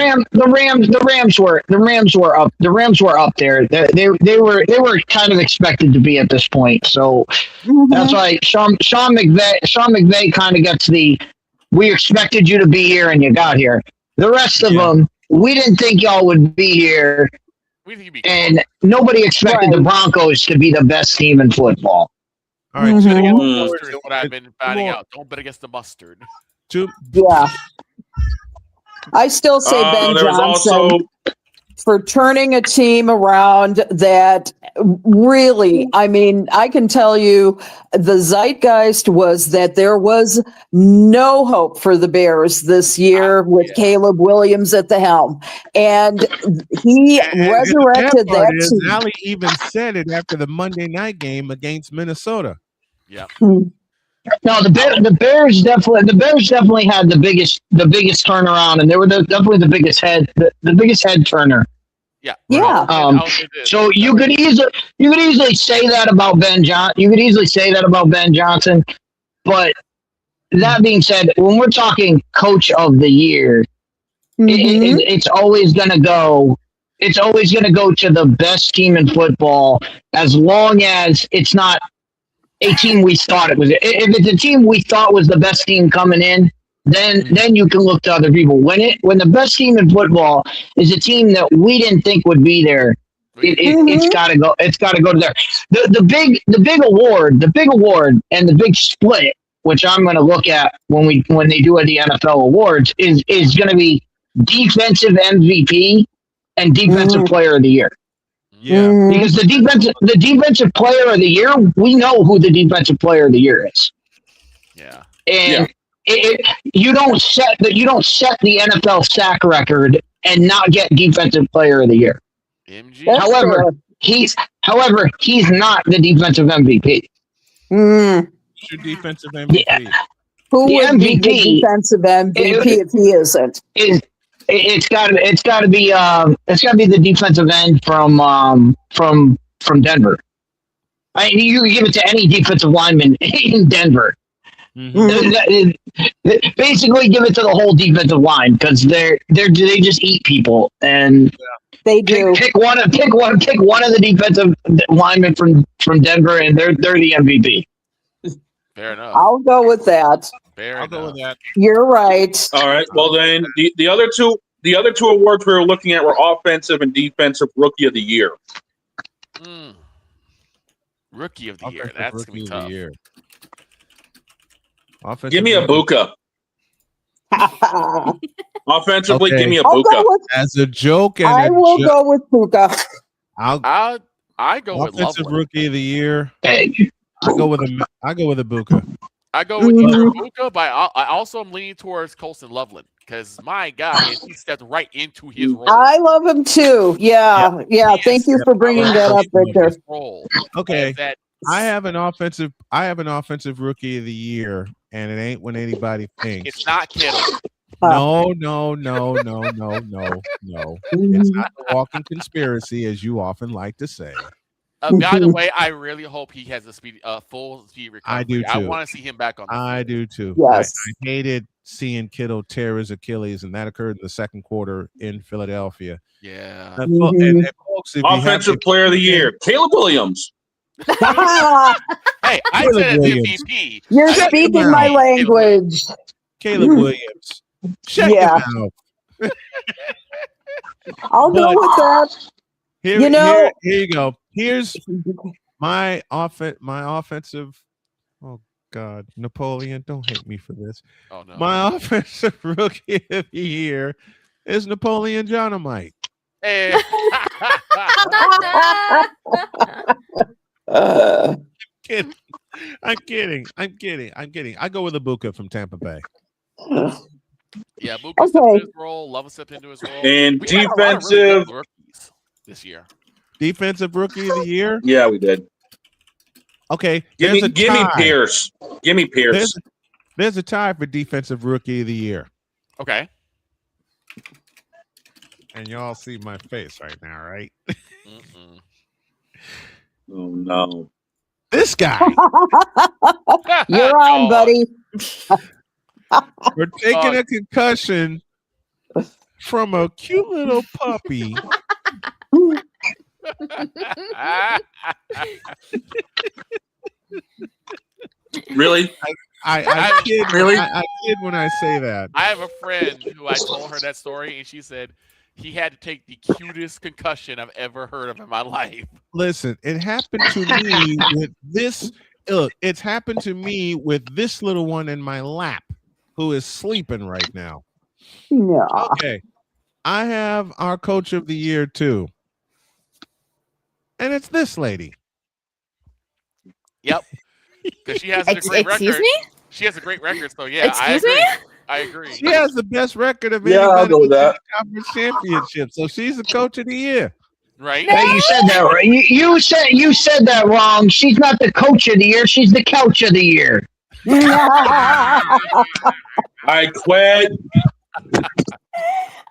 Rams were up there. They were kind of expected to be at this point. So that's why Sean McVay kind of gets the "we expected you to be here and you got here." The rest of them, we didn't think y'all would be here, and nobody expected the Broncos to be the best team in football. All right, mustard is what I've been finding out. Don't bet against the mustard. Yeah. I still say Ben Johnson for turning a team around that really, I mean, I can tell you the zeitgeist was that there was no hope for the Bears this year with Caleb Williams at the helm. And he resurrected that team. Allie even said it after the Monday night game against Minnesota. Yeah. No, the Bears definitely had the biggest turnaround, and they were definitely the biggest head turner. Yeah. Yeah. So you could easily say that about Ben Johnson. You could easily say that about Ben Johnson, but that being said, when we're talking coach of the year, it's always going to go. It's always going to go to the best team in football, as long as it's not a team we thought it was. If it's a team we thought was the best team coming in, then you can look to other people. When the best team in football is a team that we didn't think would be there, it's got to go. It's got to go to there. The big award, and the big split, which I'm going to look at when they do the NFL awards, is going to be defensive MVP and defensive player of the year. Yeah, because the defensive player of the year, we know who the defensive player of the year is. Yeah, and you don't set the NFL sack record and not get defensive player of the year. However, he's not the defensive MVP. Your defensive MVP. Yeah. Who would be the defensive MVP if he isn't? It's got to be the defensive end from Denver. I mean, you give it to any defensive lineman in Denver. Basically, give it to the whole defensive line because they just eat people, and they do pick one of the defensive linemen from Denver, and they're the MVP. Fair enough. I'll go with that. I'll go with that. You're right. All right. Well, then the other two awards we were looking at were offensive and defensive rookie of the year. Rookie of the year. That's gonna be tough. Give me a Buka. Offensively, give me a Buka. As a joke, and I will go with Buka. I go with offensive Loveland. rookie of the year. I go with a Buka. I go with either Buka, but I also am leaning towards Colson Loveland because my God, he stepped right into his role. I love him too. Yeah. Thank you for bringing that up, Victor. Okay, I have an offensive rookie of the year, and it ain't when anybody thinks. It's not Kittle. No. It's not a walking conspiracy, as you often like to say. By the way, I really hope he has a full speed recovery. I do too. I want to see him back on the field. I do too. Yes. I hated seeing Kittle tear his Achilles, and that occurred in the second quarter in Philadelphia. Yeah. And folks, Offensive player of the year, Caleb Williams. Hey, I said MVP. You're speaking my language. Caleb Williams. Check him out. I'll go with that. Here you go. Here's my offensive. Oh God, Napoleon, don't hate me for this. Oh no. My offensive rookie of the year is Napoleon Dynamite. Hey. kidding. I'm kidding. I go with Ibuka from Tampa Bay. Yeah, Buka stepped into his role. Love stepped into his role. And We had a lot of really defensive good rookies this year. Defensive rookie of the year? Yeah, we did. Okay. Give me Pierce. Give me Pierce. There's a tie for defensive rookie of the year. Okay. And y'all see my face right now, right? Oh no. This guy. You're on, buddy. We're taking a concussion from a cute little puppy. Really? I kid. Really? I kid when I say that. I have a friend who I told her that story, and she said he had to take the cutest concussion I've ever heard of in my life. Listen, it happened to me with this. Look, it's happened to me with this little one in my lap who is sleeping right now. Yeah. Okay. I have our coach of the year too. And it's this lady. Yep. Because she has a great record. Excuse me? She has a great record, so yeah, Excuse I agree. me? I agree. She has the best record of Yeah, I'll anybody go with in the that. conference championship. So she's the coach of the year. Right? Hey, you said that right. You said that wrong. She's not the coach of the year. She's the couch of the year. I quit.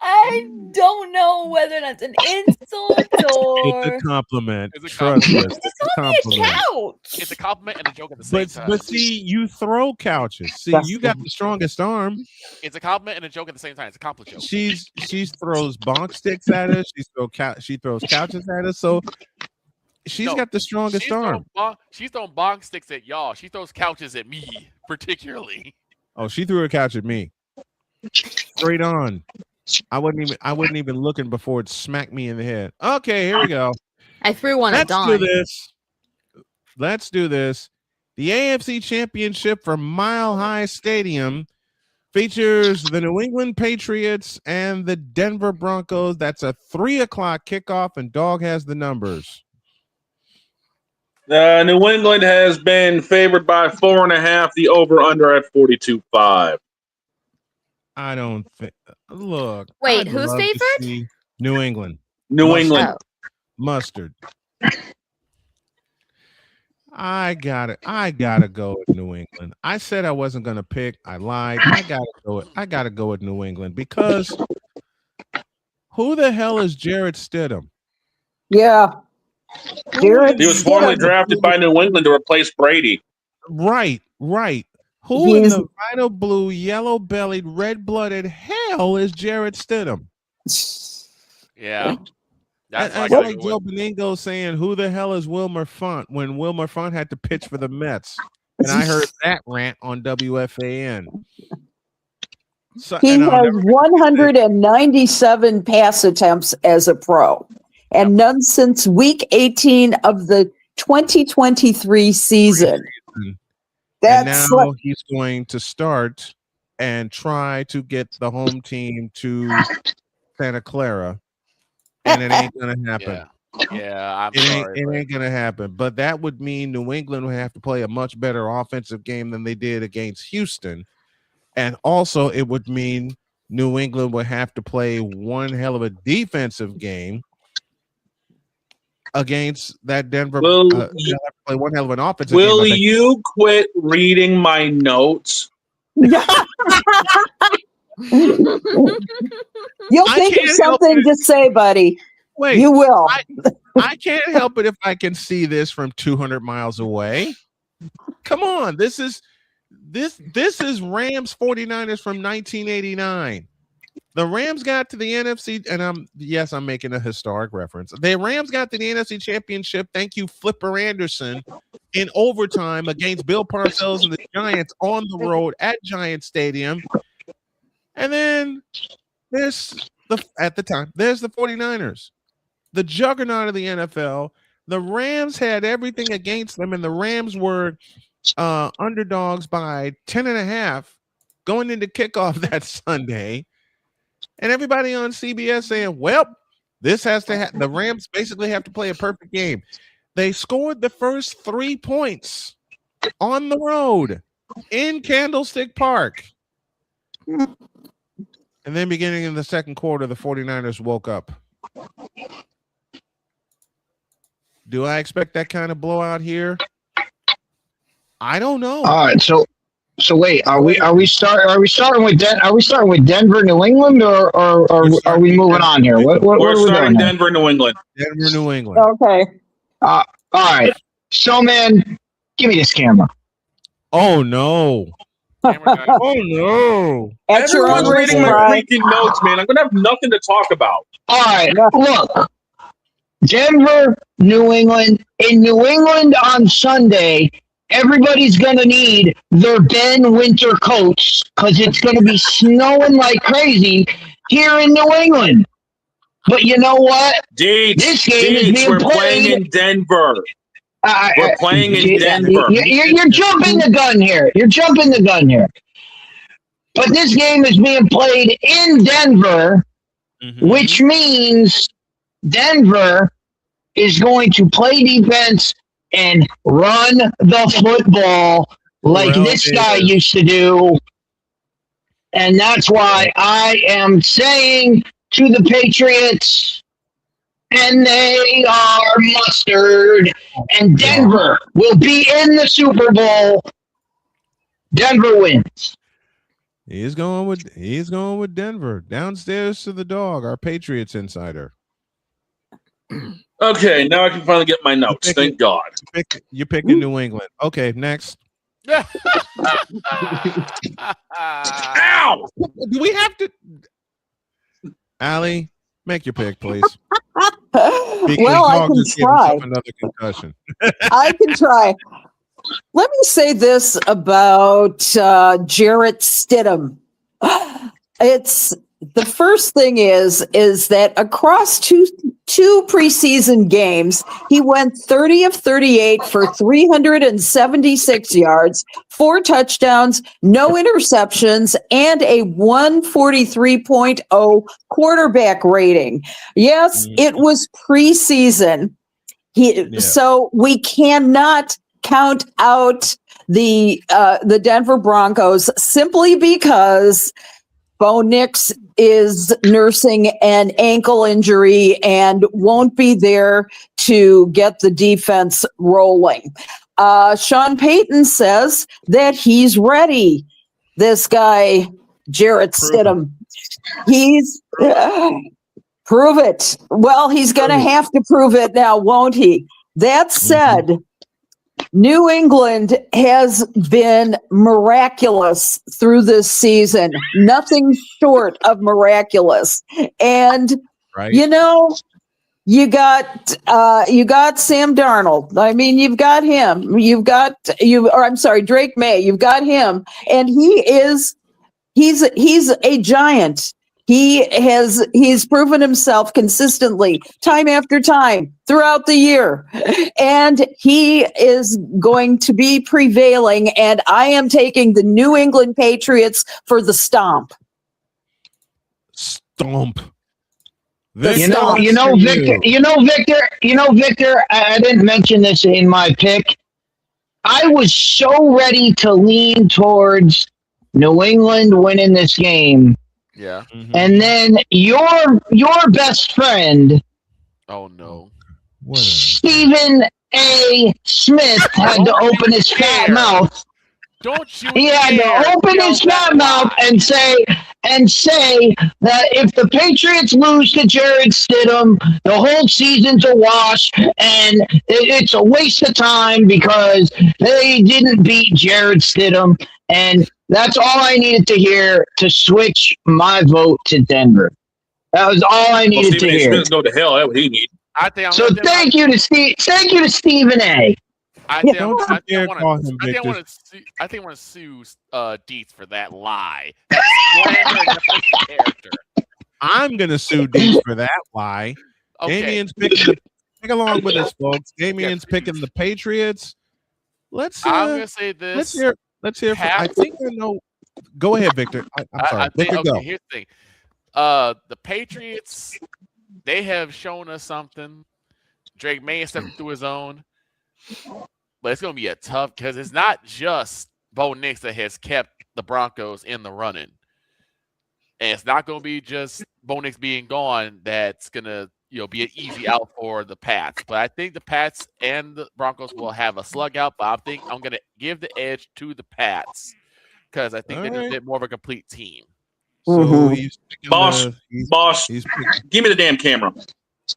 I don't know whether that's an insult or. It's a compliment. It's a Trust compliment. us. It's It's a only a compliment. couch. It's a compliment and a joke at the same time. But see, you throw couches. See, you got the strongest arm. It's a compliment and a joke at the same time. It's a compliment joke. She throws bonk sticks at us. She throws couches at us. So she's got the strongest arm. She's throwing bonk sticks at y'all. She throws couches at me, particularly. Oh, she threw a couch at me. Straight on. I wasn't even looking before it smacked me in the head. Okay, here we go. I threw one at Dawn. Let's do this. The AFC Championship from Mile High Stadium features the New England Patriots and the Denver Broncos. That's a 3:00 kickoff, and Dog has the numbers. New England has been favored by 4.5. The over/under at 42.5. I don't think. Look. Wait, I'd who's love to favored? see New England. New England. Mustard. I gotta go with New England. I said I wasn't gonna pick. I lied. I gotta go with New England because who the hell is Jarrett Stidham? Yeah. Jarrett He was formerly drafted by New England to replace Brady. Right. Who in the vital blue, yellow-bellied, red-blooded hell is Jarrett Stidham? Yeah. That's like Joe Beningo saying, "Who the hell is Wilmer Font?" when Wilmer Font had to pitch for the Mets, and I heard that rant on WFAN. So, he has 197 pass attempts as a pro, and none since week 18 of the 2023 season. And now he's going to start and try to get the home team to Santa Clara, and it ain't gonna happen. Yeah, It ain't gonna happen. But that would mean New England would have to play a much better offensive game than they did against Houston, and also it would mean New England would have to play one hell of a defensive game against that Denver. Play one hell of an offensive game. Will you quit reading my notes? You'll think of something to say, buddy. Wait, you will. I can't help it if I can see this from 200 miles away. Come on, this is Rams 49ers from 1989. The Rams got to the NFC, and I'm making a historic reference. The Rams got to the NFC Championship. Thank you, Flipper Anderson, in overtime against Bill Parcells and the Giants on the road at Giant Stadium. And then there's the 49ers, the juggernaut of the NFL. The Rams had everything against them, and the Rams were underdogs by 10.5 going into kickoff that Sunday. And everybody on CBS saying, well, this has to the Rams basically have to play a perfect game. They scored the first 3 points on the road in Candlestick Park. And then beginning in the second quarter, the 49ers woke up. Do I expect that kind of blowout here? I don't know. All right, so wait, are we starting with Denver, New England, or are we moving on here? What We're are we starting doing Denver, New England. Denver, New England. Okay. All right. So, man, give me this camera. Oh no! Oh no! At your own Everyone's risk, reading my Brian. freaking notes, man. I'm gonna have nothing to talk about. All right, look. Denver, New England. In New England on Sunday, everybody's going to need their Ben winter coats because it's going to be snowing like crazy here in New England. But you know what? This game is being we're played playing in Denver. We're playing in Denver. You're jumping the gun here. You're jumping the gun here. But this game is being played in Denver, which means Denver is going to play defense and run the football like this guy used to do. And that's why I am saying to the Patriots, and they are mustard, and Denver will be in the Super Bowl. Denver wins. He's going with Denver. Downstairs to the dog, our Patriots insider. Okay, now I can finally get my notes. Thank God. You're picking New England. Okay, next. Ow! Do we have to? Allie, make your pick, please. Well, I can try. Another concussion. I can try. Let me say this about Jarrett Stidham. It's the first thing is that across two preseason games, he went 30 of 38 for 376 yards, 4 touchdowns, no interceptions, and a 143.0 quarterback rating. Yes, it was preseason. So we cannot count out the Denver Broncos simply because Bo Nix is nursing an ankle injury and won't be there to get the defense rolling. Sean Payton says that he's ready. This guy, Jarrett Stidham, he's prove it. Well, he's going to have to prove it now, won't he? That said, New England has been miraculous through this season, nothing short of miraculous. And you know, you got Sam Darnold. I mean, you've got him. Drake May. You've got him, and he's a giant. He's proven himself consistently time after time throughout the year, and he is going to be prevailing, and I am taking the New England Patriots for the stomp. Stomp. Victor, I didn't mention this in my pick. I was so ready to lean towards New England winning this game. Yeah. And then your best friend, oh no, Stephen A. Smith had to open his fat mouth. Don't you? He had to open his fat mouth and say that if the Patriots lose to Jarrett Stidham, the whole season's a wash and it's a waste of time because they didn't beat Jarrett Stidham. And that's all I needed to hear to switch my vote to Denver. That was all I needed to hear. Go to hell. That's what he needs. Thank you to Stephen A. I think I want to sue Dietz for that lie. That slander in the character. I'm gonna sue Dietz for that lie. Okay. Damien's picking pick along with us, folks. Damien's picking the Patriots. I'm gonna say this. Let's hear. I think I know. Go ahead, Victor. I'm sorry. Victor, go. Here's the thing. The Patriots, they have shown us something Drake May is stepping through his own. But it's going to be a tough because it's not just Bo Nix that has kept the Broncos in the running. And it's not going to be just Bo Nix being gone that's going to be an easy out for the Pats. But I think the Pats and the Broncos will have a slug out. But I think I'm going to give the edge to the Pats because I think they're just a bit more of a complete team. So he's boss, give me the damn camera.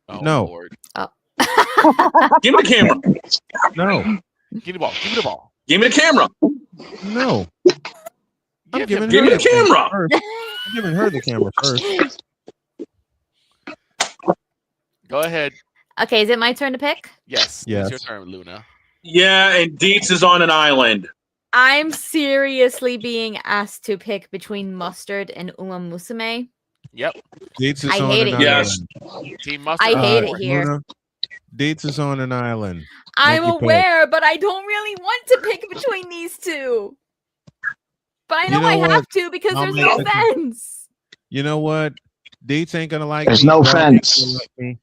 Oh, no. Lord. Give me the camera. No. Give me the ball. Give me the ball. Give me the camera. No. I'm giving Give her me the camera. first. I'm giving her the camera first. Go ahead. Okay, is it my turn to pick? Yes. Yes. It's your turn, Luna. Yeah, and Dietz is on an island. I'm seriously being asked to pick between Mustard and Uma Musume. Yep. Dietz is I on hate an it here. island. Team Mustard. I hate it here. Luna, Dietz is on an island. I'm Make your pick. aware, but I don't really want to pick between these two. But I know, I have to because I'll there's make no the- fence. You know what? Dietz ain't gonna like There's me. no Rob ain't fence. gonna like me.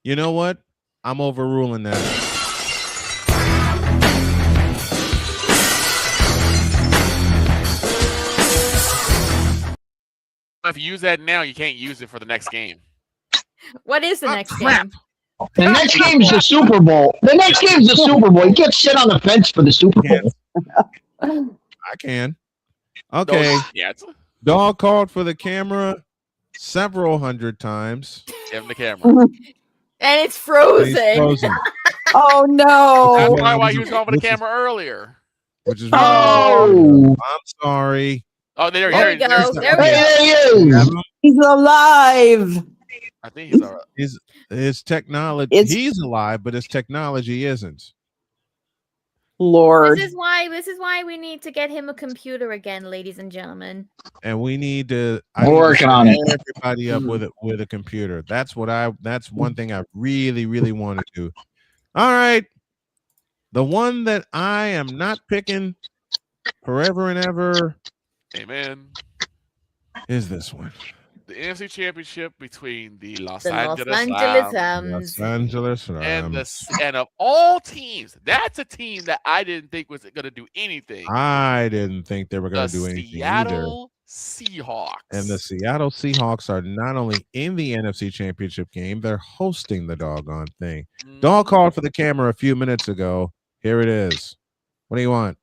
You know what? I'm overruling that. If you use that now, you can't use it for the next game. What is the next game? The next game's the Super Bowl. The next game's the Super Bowl. You can't sit on the fence for the Super Bowl. I can. Okay. Yeah. Dog called for the camera several hundred times. Give him the camera. And it's frozen. He's frozen. Oh no! That's probably why he was going for the camera earlier. Which is Oh. I'm sorry. Oh, there we go. There we go. There he is. He's alive. I think he's all right. His technology. He's alive, but his technology isn't. Lord. This is why we need to get him a computer again, ladies and gentlemen. And we need to Working on it. set everybody up with a computer. That's one thing I really, really want to do. All right. The one that I am not picking forever and ever Amen. is this one. The NFC Championship between the Los The Los Angeles Angeles Rams Los Angeles and of all teams, that's a team that I didn't think was going to do anything. I didn't think they were going to do anything either. Seattle Seahawks. And the Seattle Seahawks are not only in the NFC Championship game, they're hosting the doggone thing. Dog called for the camera a few minutes ago. Here it is. What do you want?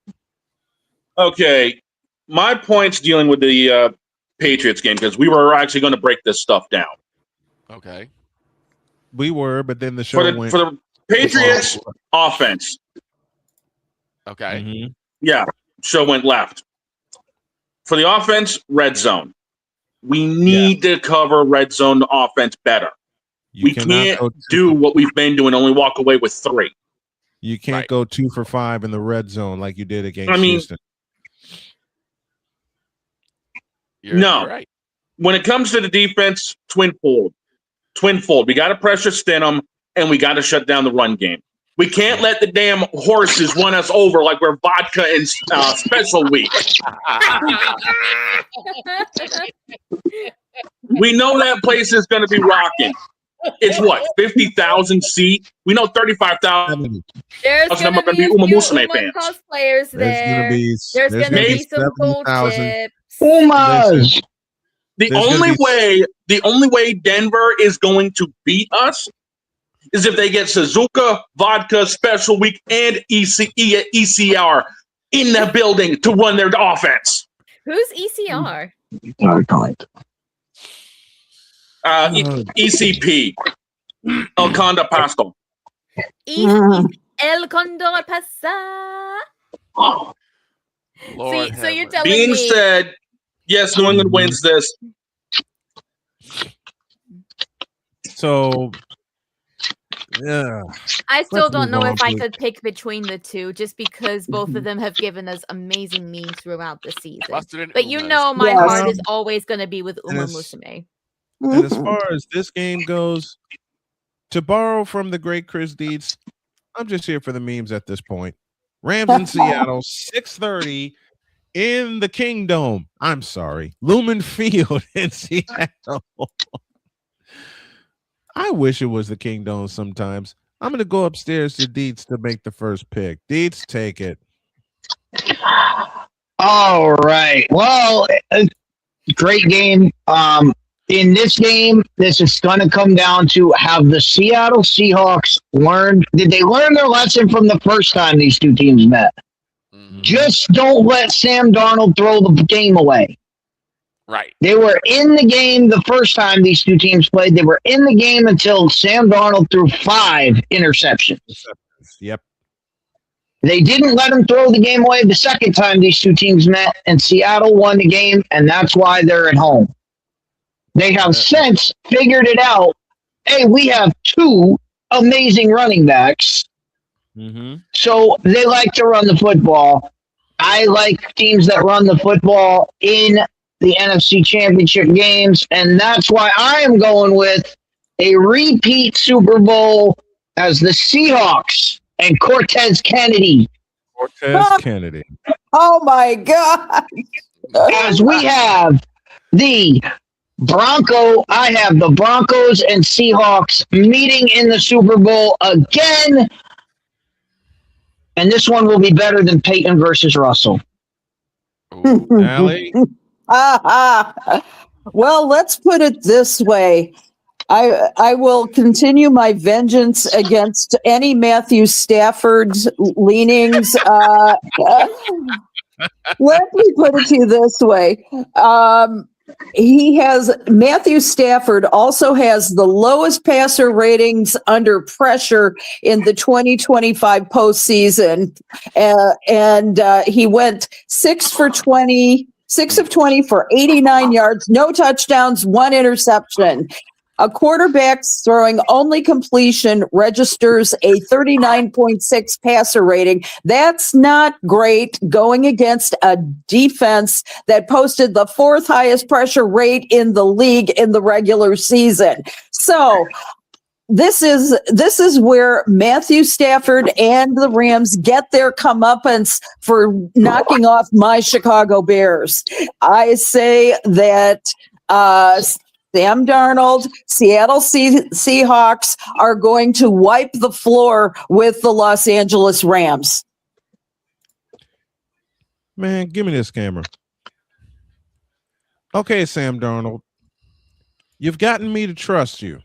Okay, my point's dealing with the Patriots game because we were actually going to break this stuff down. Okay. We were, but then the show went for the Patriots offense. Okay. Mm-hmm. Yeah, show went left. For the offense, red zone. We need to cover red zone offense better. We can't do what we've been doing, only walk away with 3. You can't go 2 for 5 in the red zone like you did against Houston. You're right. When it comes to the defense, twin fold. We got to pressure Stidham, and we got to shut down the run game. We can't let the damn horses run us over like we're vodka in special week. We know that place is going to be rocking. It's what, 50,000 seat? We know 35,000. There's going gonna to be a Uma few Musume Uma fans. cosplayers there. There's gonna be some gold 70,000. chips. Umas. The only way Denver is going to beat us is if they get Suzuka, Vodka, Special Week, and ECR in the building to run their offense. Who's ECR? ECP. El Condor Pasto. El Condor Pasa. Lord So you're telling Being me said, yes, New England wins this. So, yeah. I still Let's don't move know on, if I please. could pick between the two, just because both of them have given us amazing memes throughout the season. Mustard and But you Umas. know, my Yes. heart is always going to be with Uma Yes. Musume. And as far as this game goes, to borrow from the great Chris Deeds, I'm just here for the memes at this point. Rams in Seattle, 6:30 in the Kingdome. I'm sorry, Lumen Field in Seattle. I wish it was the Kingdom sometimes. I'm going to go upstairs to Dietz to make the first pick. Dietz, take it. All right. Well, great game. In this game, this is going to come down to have the Seattle Seahawks learned. Did they learn their lesson from the first time these two teams met? Just don't let Sam Darnold throw the game away. Right. They were in the game the first time these two teams played. They were in the game until Sam Darnold threw 5 interceptions. Yep. They didn't let him throw the game away the second time these two teams met, and Seattle won the game, and that's why they're at home. They have since figured it out. Hey, we have 2 amazing running backs. So they like to run the football. I like teams that run the football in the NFC Championship games, and that's why I am going with a repeat Super Bowl as the Seahawks and Cortez Kennedy. Kennedy. Oh, my God. As we have I have the Broncos and Seahawks meeting in the Super Bowl again. And this one will be better than Peyton versus Russell. Allie? Well, let's put it this way. I will continue my vengeance against any Matthew Stafford's leanings. Let me put it to you this way. Matthew Stafford also has the lowest passer ratings under pressure in the 2025 postseason. And he went 6 of 20 for 89 yards, no touchdowns, 1 interception. A quarterback's throwing only completion registers a 39.6 passer rating. That's not great going against a defense that posted the 4th highest pressure rate in the league in the regular season. So this is where Matthew Stafford and the Rams get their comeuppance for knocking off my Chicago Bears. I say that Sam Darnold, Seattle Seahawks are going to wipe the floor with the Los Angeles Rams. Man, give me this camera. Okay, Sam Darnold. You've gotten me to trust you.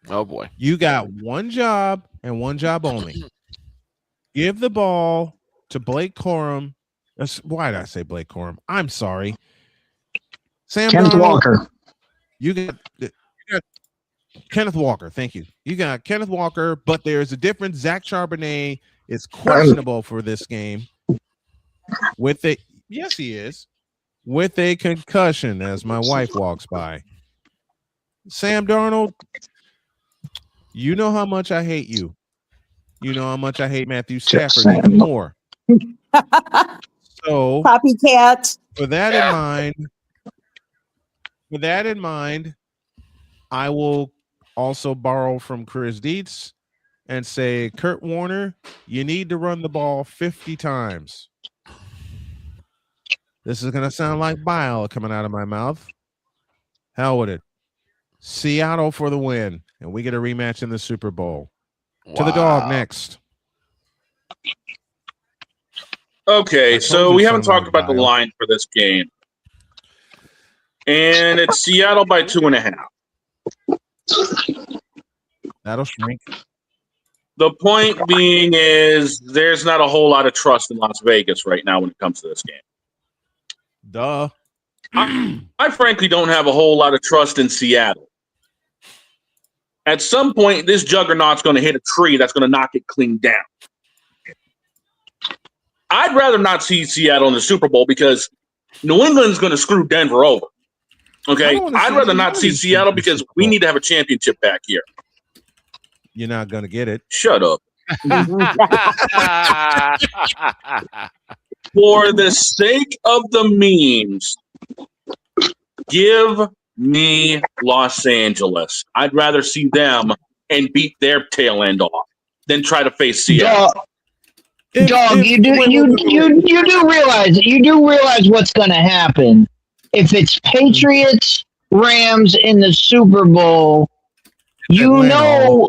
Oh, boy. You got one job and one job only. Give the ball to Blake Corum. Why did I say Blake Corum? I'm sorry. Sam Kenneth Darnold, Walker. You got Kenneth Walker. Thank you. You got Kenneth Walker, but there's a difference. Zach Charbonnet is questionable for this game. Yes, he is. With a concussion, as my wife walks by. Sam Darnold, you know how much I hate you. You know how much I hate Matthew Stafford even more. So, copycat. With that in mind, I will also borrow from Chris Dietz and say, Kurt Warner, you need to run the ball 50 times. This is going to sound like bile coming out of my mouth. Hell with it. Seattle for the win, and we get a rematch in the Super Bowl. Wow. To the dog next. Okay, so we haven't talked about the line for this game. And it's Seattle by 2.5. That'll shrink. The point being is there's not a whole lot of trust in Las Vegas right now when it comes to this game. Duh. I frankly don't have a whole lot of trust in Seattle. At some point, this juggernaut's going to hit a tree that's going to knock it clean down. I'd rather not see Seattle in the Super Bowl because New England's going to screw Denver over. Okay? I'd rather not see Seattle because we need to have a championship back here. You're not going to get it. Shut up. For the sake of the memes, give me Los Angeles. I'd rather see them and beat their tail end off than try to face Seattle. Dog, you do realize what's going to happen if it's Patriots Rams in the Super Bowl. you know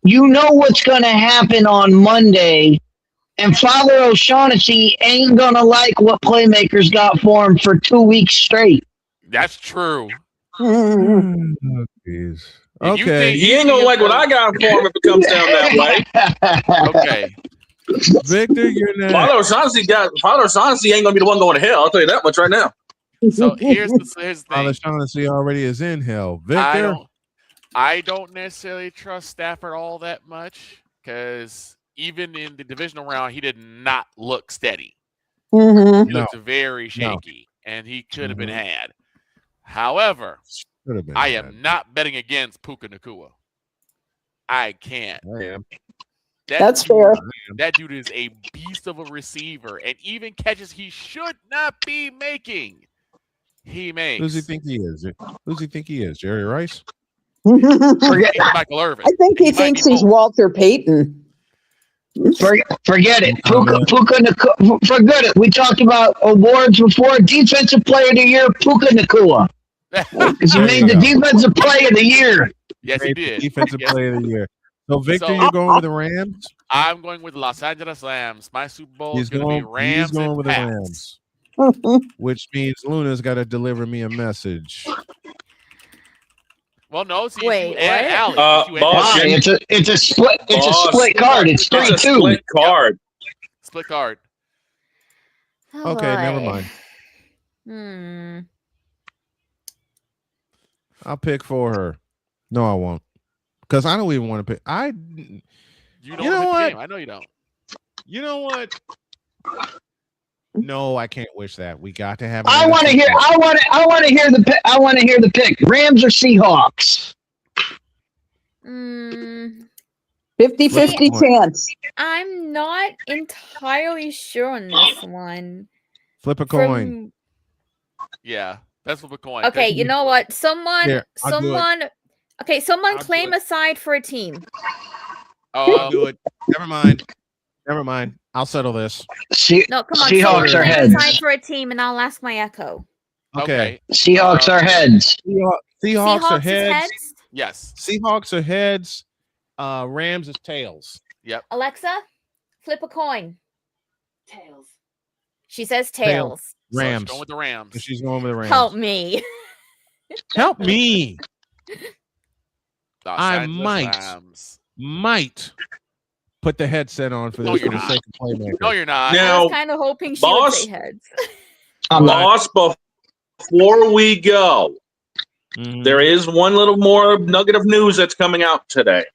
what's going to happen on Monday, and Father O'Shaughnessy ain't going to like what Playmakers got for him for 2 weeks straight. That's true. Oh, jeez. Okay. He ain't gonna like what I got for him if it comes down that way. Okay. Victor, you're next. Father O'Shaughnessy ain't gonna be the one going to hell. I'll tell you that much right now. So here's the thing. Father Shaughnessy already is in hell. Victor, I don't necessarily trust Stafford all that much because even in the divisional round, he did not look steady. Mm-hmm. He looked very shaky, and he could have been had. However, I am not betting against Puka Nacua. I can't. I am. That's fair. That dude is a beast of a receiver, and even catches he should not be making, he makes. Who's he think he is? Who's he think he is? Jerry Rice? Forget Michael Irvin. I think he thinks he's Walter Payton. Forget it. Puka Nacua. Forget it. We talked about awards before. Defensive Player of the Year, Puka Nacua. Because he made the Defensive Player of the Year. Yes, he did. Defensive Yes. Player of the Year. So, Victor, So- you're going with the Rams? I'm going with the Los Angeles Rams. My Super Bowl He's is going to be Rams. He's going and with Pats. the Rams. Which means Luna's got to deliver me a message. Well, no. See, Wait, you and Allie. You and boss, Allie. It's a split. It's a split card. It's 3-2. It's a split card. Split card. Oh, Okay, never boy. mind. I'll pick for her. No, I won't. Because I don't even want to pick. You don't You know pick the what? game. I know you don't. You know what? No, I can't wish that. We got to have. I want to hear. I want to hear the pick. I want to hear the pick. Rams or Seahawks? 50-50 chance. I'm not entirely sure on this one. Flip a coin. Yeah, that's what the coin. Okay, you know what? Someone Here, I'll do it. Okay, someone I'll claim do a side for a team. I'll do it. Never mind. Never mind. I'll settle this. No, come on. Seahawks someone are claim heads. a side for a team, and I'll ask my echo. Okay. Seahawks are heads. Seahawks are is heads. Yes. Seahawks are heads. Rams is tails. Yep. Alexa, flip a coin. Tails. She says Tails. tails. Rams. So going with the Rams. She's going with the Rams. Help me. Help me. Los I Angeles might put the headset on for No, this you're for the not. sake of playmaker. No, you're not. I Now, was kind of hoping she boss? would say heads. Boss, before we go, Mhm. there is one little more nugget of news that's coming out today.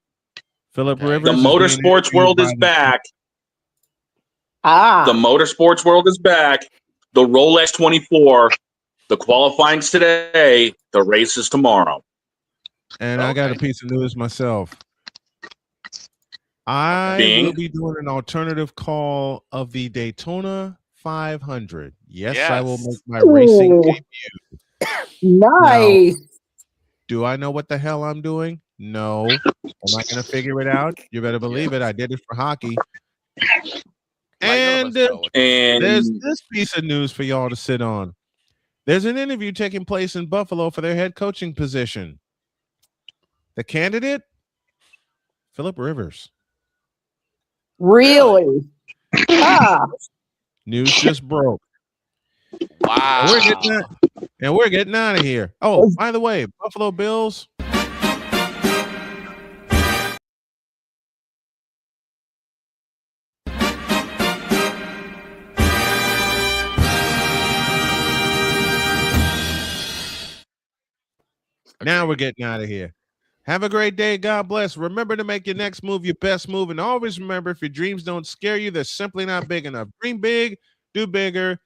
Philip Rivers. The is being motorsports world is interviewed by back. Ah. The motorsports world is back. The Rolex 24. The qualifying's today. The race is tomorrow. And I got a piece of news myself. I Bing. will be doing an alternative call of the Daytona 500. Yes, I will Yes. make my racing Ooh. debut. Nice. Do I know what the hell I'm doing? No. Am I going to figure it out? You better believe it. I did it for hockey. And there's this piece of news for y'all to sit on. There's an interview taking place in Buffalo for their head coaching position. The candidate, Philip Rivers. Really? Ah. News just broke. Wow. And we're getting out of here. Oh, by the way, Buffalo Bills. Now we're getting out of here. Have a great day. God bless. Remember to make your next move your best move. And always remember, if your dreams don't scare you, they're simply not big enough. Dream big, do bigger.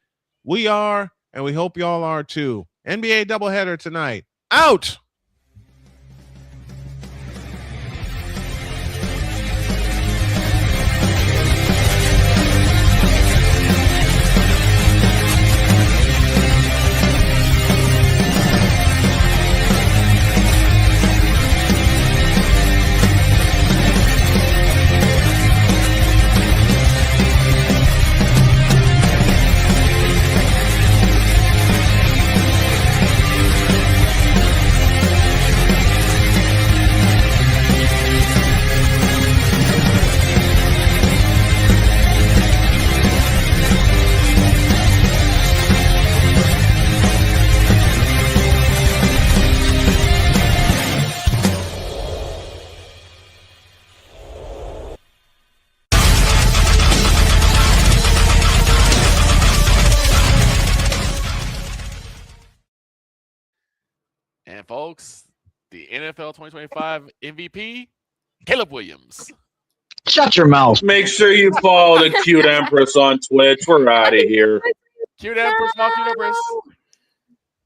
We are, and we hope y'all are too. NBA doubleheader tonight. Out. And folks, the NFL 2025 MVP, Caleb Williams. Shut your mouth. Make sure you follow the Cute Empress on Twitch. We're out of here. Cute Empress, small Cute Empress.